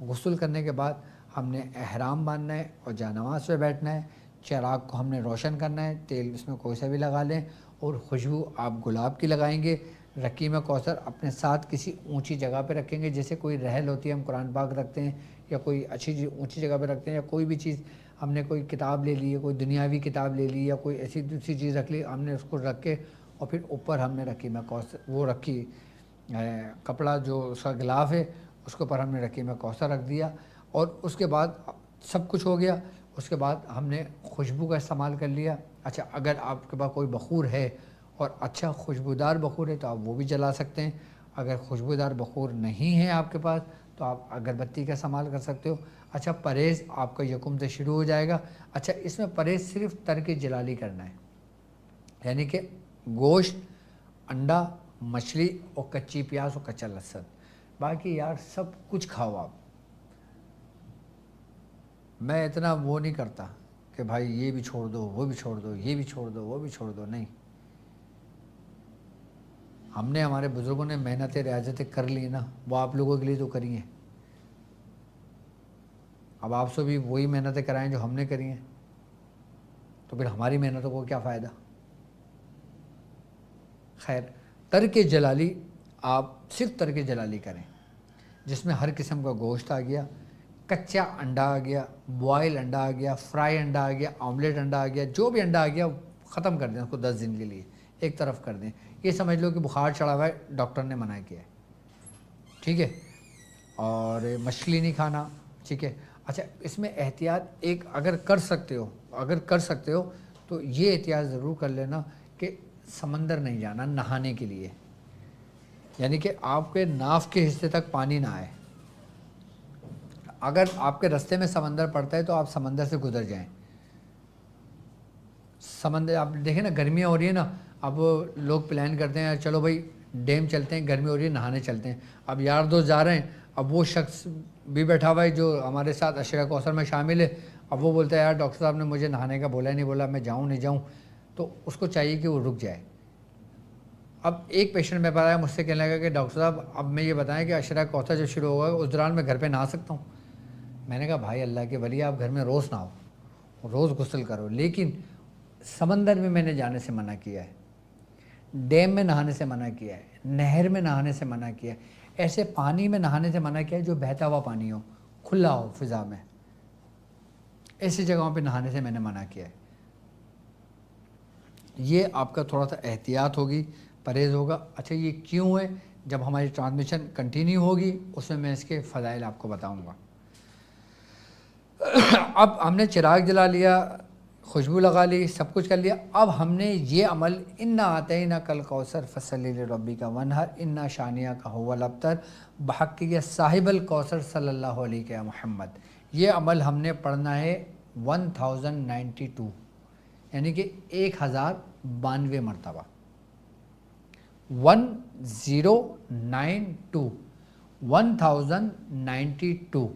غسل کرنے کے بعد ہم نے احرام باندھنا ہے اور جانماز پہ بیٹھنا ہے. چراغ کو ہم نے روشن کرنا ہے، تیل اس میں کوئی سا بھی لگا لیں اور خوشبو آپ گلاب کی لگائیں گے۔ رقیم کوثر اپنے ساتھ کسی اونچی جگہ پہ رکھیں گے، جیسے کوئی رحل ہوتی ہے ہم قرآن پاک رکھتے ہیں یا کوئی اچھی اونچی جگہ پہ رکھتے ہیں، یا کوئی بھی چیز ہم نے کوئی کتاب لے لی ہے، کوئی دنیاوی کتاب لے لی یا کوئی ایسی دوسری چیز رکھ لی، ہم نے اس کو رکھ کے اور پھر اوپر ہم نے رقیم کوثر وہ رکھی، کپڑا جو اس کا غلاف ہے اس کے اوپر ہم نے رقیم کوثر رکھ دیا، اور اس کے بعد سب کچھ ہو گیا۔ اس کے بعد ہم نے خوشبو کا استعمال کر لیا۔ اچھا، اگر آپ کے پاس کوئی بخور ہے اور اچھا خوشبودار بخور ہے تو آپ وہ بھی جلا سکتے ہیں۔ اگر خوشبودار بخور نہیں ہے آپ کے پاس تو آپ اگربتی کا استعمال کر سکتے ہو۔ اچھا، پرہیز آپ کا یکم سے شروع ہو جائے گا۔ اچھا، اس میں پرہیز صرف ترک جلالی کرنا ہے، یعنی کہ گوشت، انڈا، مچھلی اور کچی پیاز اور کچا لہسن، باقی یار سب کچھ کھاؤ آپ۔ میں اتنا وہ نہیں کرتا کہ بھائی یہ بھی چھوڑ دو، وہ بھی چھوڑ دو، یہ بھی چھوڑ دو، وہ بھی چھوڑ دو، نہیں۔ ہم نے، ہمارے بزرگوں نے محنتیں ریاضتیں کر لی نا، وہ آپ لوگوں کے لیے تو کری ہیں۔ اب آپ سے بھی وہی محنتیں کرائیں جو ہم نے کری ہیں، تو پھر ہماری محنتوں کو کیا فائدہ؟ خیر، ترک جلالی آپ صرف ترک جلالی کریں، جس میں ہر قسم کا گوشت آ گیا، کچا انڈا آ گیا، بوائل انڈا آ گیا، فرائی انڈا آ گیا، آملیٹ انڈا آ گیا، جو بھی انڈا آ گیا ختم کر دیں اس کو 10 دن کے لیے ایک طرف کر دیں۔ یہ سمجھ لو کہ بخار چڑھا ہوا ہے، ڈاکٹر نے منع کیا ہے، ٹھیک ہے؟ اور مچھلی نہیں کھانا، ٹھیک ہے؟ اچھا، اس میں احتیاط ایک اگر کر سکتے ہو تو یہ احتیاط ضرور کر لینا کہ سمندر نہیں جانا نہانے کے لیے، یعنی کہ آپ کے ناف کے حصے تک پانی نہ آئے۔ اگر آپ کے رستے میں سمندر پڑتا ہے تو آپ سمندر سے گزر جائیں۔ سمندر آپ دیکھیں نا، گرمیاں ہو رہی ہیں نا، اب لوگ پلان کرتے ہیں چلو بھائی ڈیم چلتے ہیں، گرمی ہو رہی ہے نہانے چلتے ہیں۔ اب یار دوست جا رہے ہیں، اب وہ شخص بھی بیٹھا ہوا ہے جو ہمارے ساتھ عشرہ کوثر میں شامل ہے، اب وہ بولتا ہے یار ڈاکٹر صاحب نے مجھے نہانے کا بولا ہی نہیں، بولا میں جاؤں نہیں جاؤں، تو اس کو چاہیے کہ وہ رک جائے۔ اب ایک پیشنٹ میں بتایا، مجھ سے کہنے لگا کہ ڈاکٹر صاحب اب میں یہ بتائیں کہ عشرہ کوثر جب شروع ہوگا اس دوران میں گھر پہ نہا سکتا ہوں؟ میں نے کہا بھائی اللہ کے ولی، آپ گھر میں روز نہاؤ، روز غسل کرو، لیکن سمندر میں نے جانے سے منع کیا ہے، ڈیم میں نہانے سے منع کیا ہے، نہر میں نہانے سے منع کیا ہے، ایسے پانی میں نہانے سے منع کیا ہے جو بہتا ہوا پانی ہو، کھلا ہو فضا میں، ایسی جگہوں پہ نہانے سے میں نے منع کیا ہے۔ یہ آپ کا تھوڑا سا احتیاط ہوگی، پرہیز ہوگا۔ اچھا، یہ کیوں ہے؟ جب ہماری ٹرانسمیشن کنٹینیو ہوگی اس میں اس کے فضائل آپ کو بتاؤں گا۔ اب ہم نے چراغ جلا لیا، خوشبو لگا لی، سب کچھ کر لیا۔ اب ہم نے یہ عمل انا اعطیناک الکوثر فصلی لربک وانحر انا شانئک ھو الابتر، بحقیقت صاحب الکوثر صلی اللہ علیہ محمد، یہ عمل ہم نے پڑھنا ہے 1092، یعنی کہ 1092 مرتبہ، 1092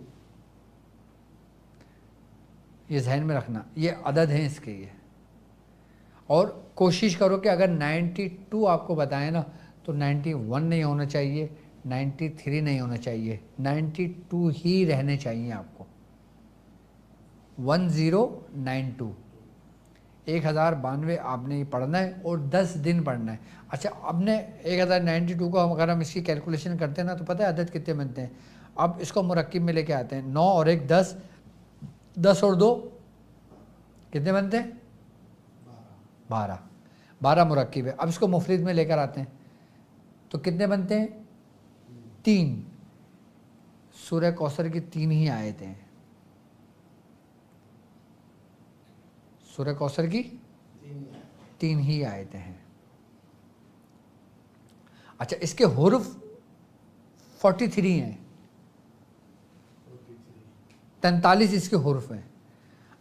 یہ ذہن میں رکھنا، یہ عدد ہیں اس کے یہ۔ اور کوشش کرو کہ اگر 92 آپ کو بتائیں نا تو 91 نہیں ہونا چاہیے، 93 نہیں ہونا چاہیے، 92 ہی رہنے چاہیے آپ کو، 1092 1092 آپ نے یہ پڑھنا ہے اور 10 دن پڑھنا ہے۔ اچھا، اب نے 1092 کو اگر ہم اس کی کیلکولیشن کرتے ہیں نا تو پتہ ہے عدد کتنے بنتے ہیں؟ اب اس کو مرکب میں لے کے آتے ہیں، 9 اور 1 10، 10 اور 2 کتنے بنتے ہیں؟ 12 مرکب ہے۔ اب اس کو مفرد میں لے کر آتے ہیں تو کتنے بنتے ہیں؟ 3۔ سورہ کوثر کی 3 ہی آیتیں ہیں، سورہ کوثر کی 3 ہی آیتیں ہیں۔ اچھا، اس کے حروف 43 ہیں، 43 اس کے حروف ہیں۔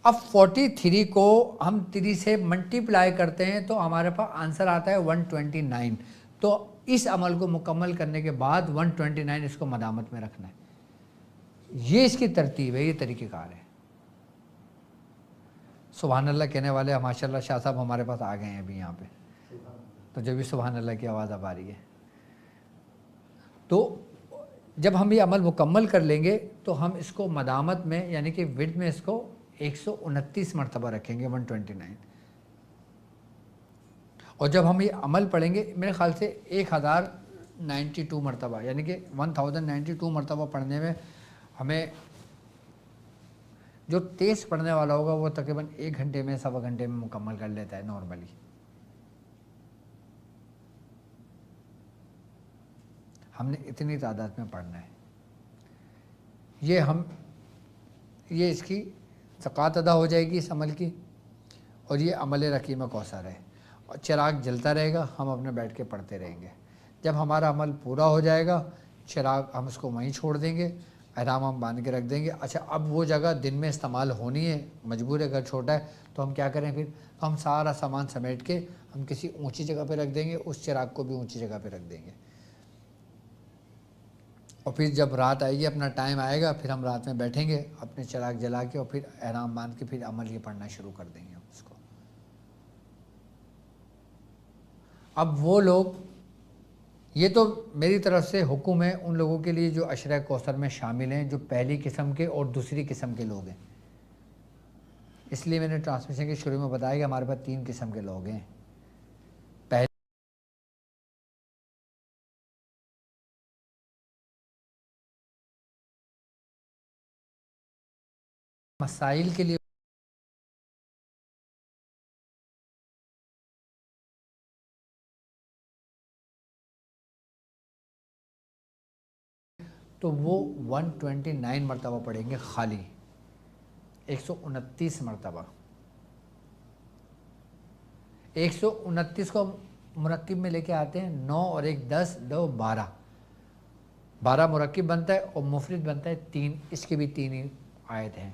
اب 43 کو ہم 3 سے ملٹیپلائی کرتے ہیں تو ہمارے پاس آنسر آتا ہے 129۔ تو اس عمل کو مکمل کرنے کے بعد 129 اس کو مدامت میں رکھنا ہے۔ یہ اس کی ترتیب ہے، یہ طریقہ کار ہے۔ سبحان اللہ کہنے والے ماشاء اللہ شاہ صاحب ہمارے پاس آ گئے ہیں ابھی یہاں پہ، تو جب بھی سبحان اللہ کی آواز اب آ رہی ہے، تو جب ہم یہ عمل مکمل کر لیں گے تو ہم اس کو مدامت میں یعنی کہ ورد میں اس کو 129 مرتبہ رکھیں گے، 129۔ اور جب ہم یہ عمل پڑھیں گے میرے خیال سے 1092 مرتبہ، یعنی کہ 1092 مرتبہ پڑھنے میں ہمیں، جو تیز پڑھنے والا ہوگا وہ تقریباً 1 گھنٹے میں، 1.25 گھنٹے میں مکمل کر لیتا ہے نارملی۔ ہم نے اتنی تعداد میں پڑھنا ہے، یہ اس کی زکوٰۃ ادا ہو جائے گی اس عمل کی، اور یہ عمل رقیم کوثر ہے، اور چراغ جلتا رہے گا، ہم اپنے بیٹھ کے پڑھتے رہیں گے۔ جب ہمارا عمل پورا ہو جائے گا، چراغ ہم اس کو وہیں چھوڑ دیں گے، احرام ہم باندھ کے رکھ دیں گے۔ اچھا، اب وہ جگہ دن میں استعمال ہونی ہے، مجبور ہے، گھر چھوٹا ہے، تو ہم کیا کریں پھر؟ ہم سارا سامان سمیٹ کے ہم کسی اونچی جگہ پہ رکھ دیں گے، اس چراغ کو بھی اونچی جگہ پہ رکھ دیں گے، اور پھر جب رات آئے گی، اپنا ٹائم آئے گا، پھر ہم رات میں بیٹھیں گے اپنے چراغ جلا کے، اور پھر احرام باندھ کے پھر عمل یہ پڑھنا شروع کر دیں گے ہم اس کو۔ اب وہ لوگ، یہ تو میری طرف سے حکم ہے ان لوگوں کے لیے جو عشرہ کوثر میں شامل ہیں، جو پہلی قسم کے اور دوسری قسم کے لوگ ہیں۔ اس لیے میں نے ٹرانسمیشن کے شروع میں بتایا کہ ہمارے پاس 3 قسم کے لوگ ہیں۔ پہلے مسائل کے لیے تو وہ 129 مرتبہ پڑھیں گے خالی، 129 مرتبہ۔ 129 کو مرکب میں لے کے آتے ہیں، 9 اور 1 10، 2 12، 12 مرکب بنتا ہے، اور مفرد بنتا ہے 3، اس کے بھی 3 ہی آیت ہیں۔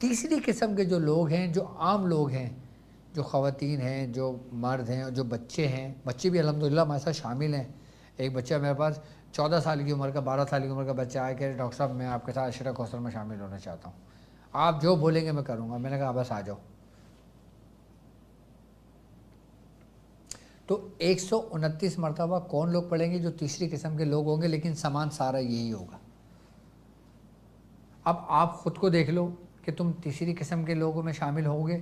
تیسری قسم کے جو لوگ ہیں، جو عام لوگ ہیں، جو خواتین ہیں، جو مرد ہیں، اور جو بچے ہیں، بچے بھی الحمدللہ ہمارے ساتھ شامل ہیں۔ ایک بچہ میرے پاس 14 سال کی عمر کا، 12 سال کی عمر کا بچہ آیا کہ ڈاکٹر صاحب میں آپ کے ساتھ عشرہ کوثر میں شامل ہونا چاہتا ہوں، آپ جو بولیں گے میں کروں گا۔ میں نے کہا بس آ جاؤ۔ تو 129 مرتبہ کون لوگ پڑھیں گے؟ جو تیسری قسم کے لوگ ہوں گے، لیکن سامان سارا یہی ہوگا۔ اب آپ خود کو دیکھ لو کہ تم تیسری قسم کے لوگوں میں شامل ہوگے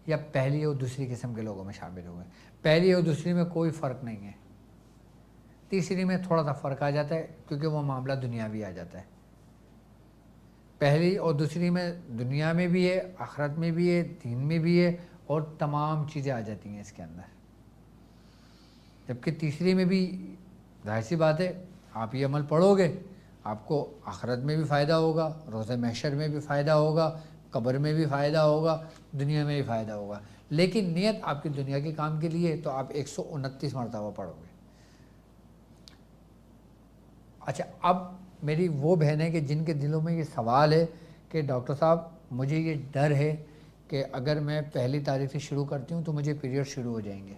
یا پہلی اور دوسری قسم کے لوگوں میں شامل ہوگے۔ پہلی اور دوسری میں کوئی فرق نہیں ہے، تیسری میں تھوڑا سا فرق آ جاتا ہے کیونکہ وہ معاملہ دنیاوی آ جاتا ہے۔ پہلی اور دوسری میں دنیا میں بھی ہے، آخرت میں بھی ہے، دین میں بھی ہے، اور تمام چیزیں آ جاتی ہیں اس کے اندر۔ جبکہ تیسری میں بھی ظاہر سی بات ہے، آپ یہ عمل پڑھو گے، آپ کو آخرت میں بھی فائدہ ہوگا، روز محشر میں بھی فائدہ ہوگا، قبر میں بھی فائدہ ہوگا، دنیا میں بھی فائدہ ہوگا، لیکن نیت آپ کی دنیا کے کام کے لیے، تو آپ 129 مرتبہ پڑھو گے۔ اچھا، اب میری وہ بہنیں کہ جن کے دلوں میں یہ سوال ہے کہ ڈاکٹر صاحب مجھے یہ ڈر ہے کہ اگر میں پہلی تاریخ سے شروع کرتی ہوں تو مجھے پیریڈ شروع ہو جائیں گے،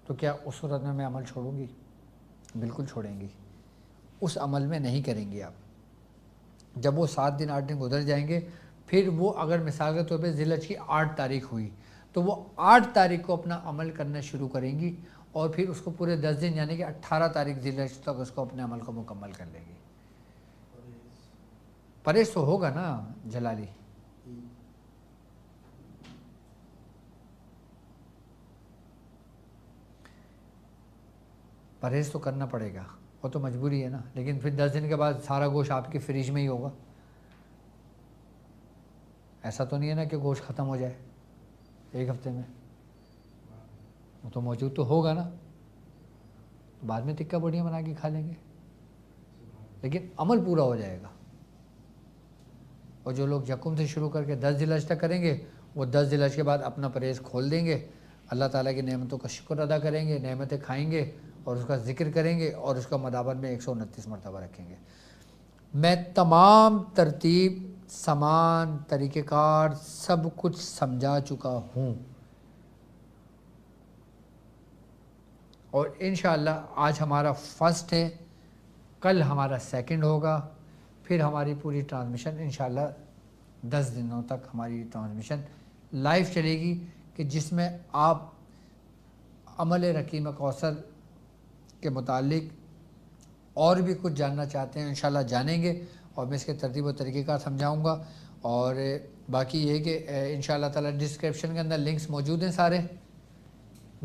تو کیا اس صورت میں عمل چھوڑوں گی؟ بالکل چھوڑیں گی، اس عمل میں نہیں کریں گی آپ۔ جب وہ 7 دن 8 دن گزر جائیں گے، پھر وہ اگر مثال کے طور پہ ذی الحجہ کی 8 تاریخ ہوئی تو وہ 8 تاریخ کو اپنا عمل کرنا شروع کریں گی، اور پھر اس کو پورے 10 دن یعنی کہ 18 تاریخ ذی الحجہ تک اس کو اپنے عمل کو مکمل کر لیں گی۔ پرہیز تو ہوگا نا جلالی؟ پرہیز تو کرنا پڑے گا، وہ تو مجبوری ہے نا، لیکن پھر 10 دن کے بعد سارا گوشت آپ کی فریج میں ہی ہوگا۔ ایسا تو نہیں ہے نا کہ گوشت ختم ہو جائے 1 ہفتے میں، وہ تو موجود تو ہوگا نا، بعد میں ٹکا بوٹیاں بنا کے کھا لیں گے، لیکن عمل پورا ہو جائے گا۔ اور جو لوگ یکم سے شروع کر کے 10 ذی الحجہ تک کریں گے، وہ 10 ذی الحجہ کے بعد اپنا پرہیز کھول دیں گے، اللہ تعالیٰ کی نعمتوں کا شکر ادا کریں گے، نعمتیں کھائیں گے اور اس کا ذکر کریں گے، اور اس کا مداوت میں 129 مرتبہ رکھیں گے۔ میں تمام ترتیب، سامان، طریقہ کار سب کچھ سمجھا چکا ہوں، اور انشاءاللہ آج ہمارا فرسٹ ہے، کل ہمارا سیکنڈ ہوگا، پھر ہماری پوری ٹرانسمیشن انشاءاللہ 10 دنوں تک ہماری ٹرانسمیشن لائیو چلے گی، کہ جس میں آپ عمل رقیم کوثر کے متعلق اور بھی کچھ جاننا چاہتے ہیں انشاءاللہ جانیں گے، اور میں اس کے ترتیب و طریقہ کار سمجھاؤں گا۔ اور باقی یہ کہ انشاءاللہ تعالی ڈسکرپشن کے اندر لنکس موجود ہیں سارے،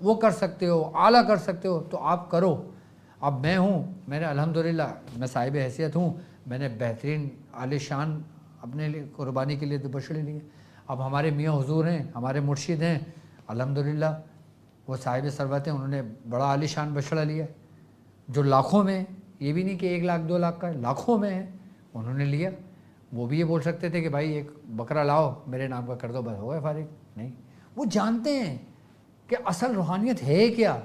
وہ کر سکتے ہو، اعلیٰ کر سکتے ہو تو آپ کرو۔ اب میں ہوں، میں نے الحمدللہ میں صاحب حیثیت ہوں، میں نے بہترین عالی شان اپنے لیے قربانی کے لیے تو بچڑے لیے۔ اب ہمارے میاں حضور ہیں، ہمارے مرشد ہیں، الحمدللہ وہ صاحب ثروت ہیں، انہوں نے بڑا عالی شان بچڑا لیا جو لاکھوں میں، یہ بھی نہیں کہ 1 لاکھ 2 لاکھ کا، لاکھوں میں ہے، انہوں نے لیا۔ وہ بھی یہ بول سکتے تھے کہ بھائی ایک بکرا لاؤ میرے نام کا کر دو، بس ہو گئے فارغ۔ نہیں، وہ جانتے ہیں کہ اصل روحانیت ہے کیا،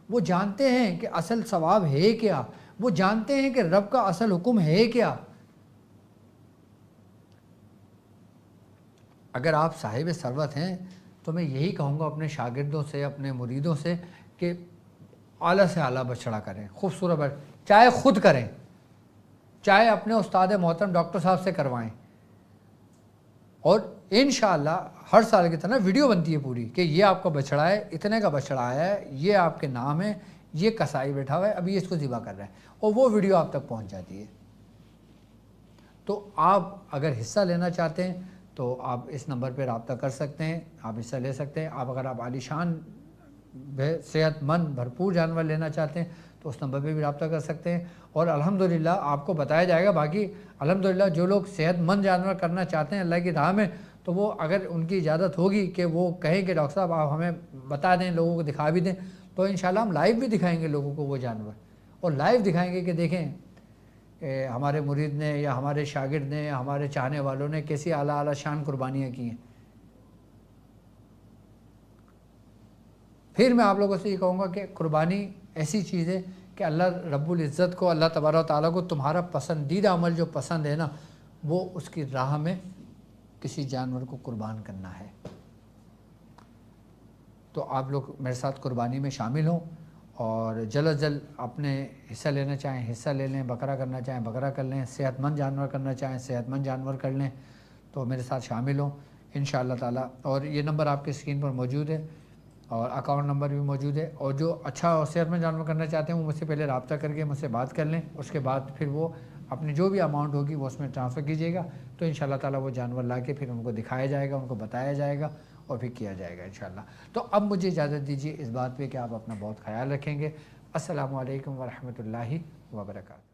وہ جانتے ہیں کہ اصل ثواب ہے کیا، وہ جانتے ہیں کہ رب کا اصل حکم ہے کیا۔ اگر آپ صاحب ثروت ہیں تو میں یہی کہوں گا اپنے شاگردوں سے، اپنے مریدوں سے کہ اعلیٰ سے اعلیٰ بچڑا کریں، خوبصورت چاہے خود کریں، چاہے اپنے استاد محترم ڈاکٹر صاحب سے کروائیں، اور انشاءاللہ ہر سال کی طرح ویڈیو بنتی ہے پوری کہ یہ آپ کا بچڑا ہے، اتنے کا بچڑا آیا ہے، یہ آپ کے نام ہے، یہ کسائی بیٹھا ہوا ہے، ابھی اس کو ذبح کر رہا ہے، اور وہ ویڈیو آپ تک پہنچ جاتی ہے۔ تو آپ اگر حصہ لینا چاہتے ہیں تو آپ اس نمبر پہ رابطہ کر سکتے ہیں، آپ حصہ لے سکتے ہیں۔ اگر آپ عالی شان صحت مند بھرپور جانور لینا چاہتے ہیں تو اس نمبر پہ بھی رابطہ کر سکتے ہیں، اور الحمدللہ آپ کو بتایا جائے گا۔ باقی الحمدللہ جو لوگ صحت مند جانور کرنا چاہتے ہیں اللہ کی راہ میں، تو وہ اگر ان کی اجازت ہوگی کہ وہ کہیں کہ ڈاکٹر صاحب آپ ہمیں بتا دیں، لوگوں کو دکھا بھی دیں، تو انشاءاللہ ہم لائیو بھی دکھائیں گے لوگوں کو وہ جانور، اور لائیو دکھائیں گے کہ دیکھیں ہمارے مرید نے یا ہمارے شاگرد نے یا ہمارے چاہنے والوں نے کیسی اعلیٰ شان قربانیاں کی ہیں۔ پھر میں آپ لوگوں سے یہ کہوں گا کہ قربانی ایسی چیز ہے کہ اللہ رب العزت کو، اللہ تبارک و تعالیٰ کو تمہارا پسندیدہ عمل جو پسند ہے نا، وہ اس کی راہ میں کسی جانور کو قربان کرنا ہے۔ تو آپ لوگ میرے ساتھ قربانی میں شامل ہوں، اور جلد از جلد اپنے حصہ لینا چاہیں حصہ لے لیں، بکرا کرنا چاہیں بکرا کر لیں، صحت مند جانور کرنا چاہیں صحت مند جانور کر لیں، تو میرے ساتھ شامل ہوں انشاءاللہ تعالیٰ۔ اور یہ نمبر آپ کے اسکرین پر موجود ہے، اور اکاؤنٹ نمبر بھی موجود ہے، اور جو اچھا اور صحت مند جانور کرنا چاہتے ہیں وہ مجھ سے پہلے رابطہ کر کے مجھ سے بات کر لیں، اس کے بعد پھر وہ اپنی جو بھی اماؤنٹ ہوگی وہ اس میں ٹرانسفر کیجیے گا، تو انشاءاللہ تعالیٰ وہ جانور لا کے پھر ان کو دکھایا جائے گا، ان کو بتایا جائے گا، اور پھر کیا جائے گا انشاءاللہ۔ تو اب مجھے اجازت دیجیے اس بات پہ کہ آپ اپنا بہت خیال رکھیں گے۔ السلام علیکم ورحمۃ اللہ وبرکاتہ۔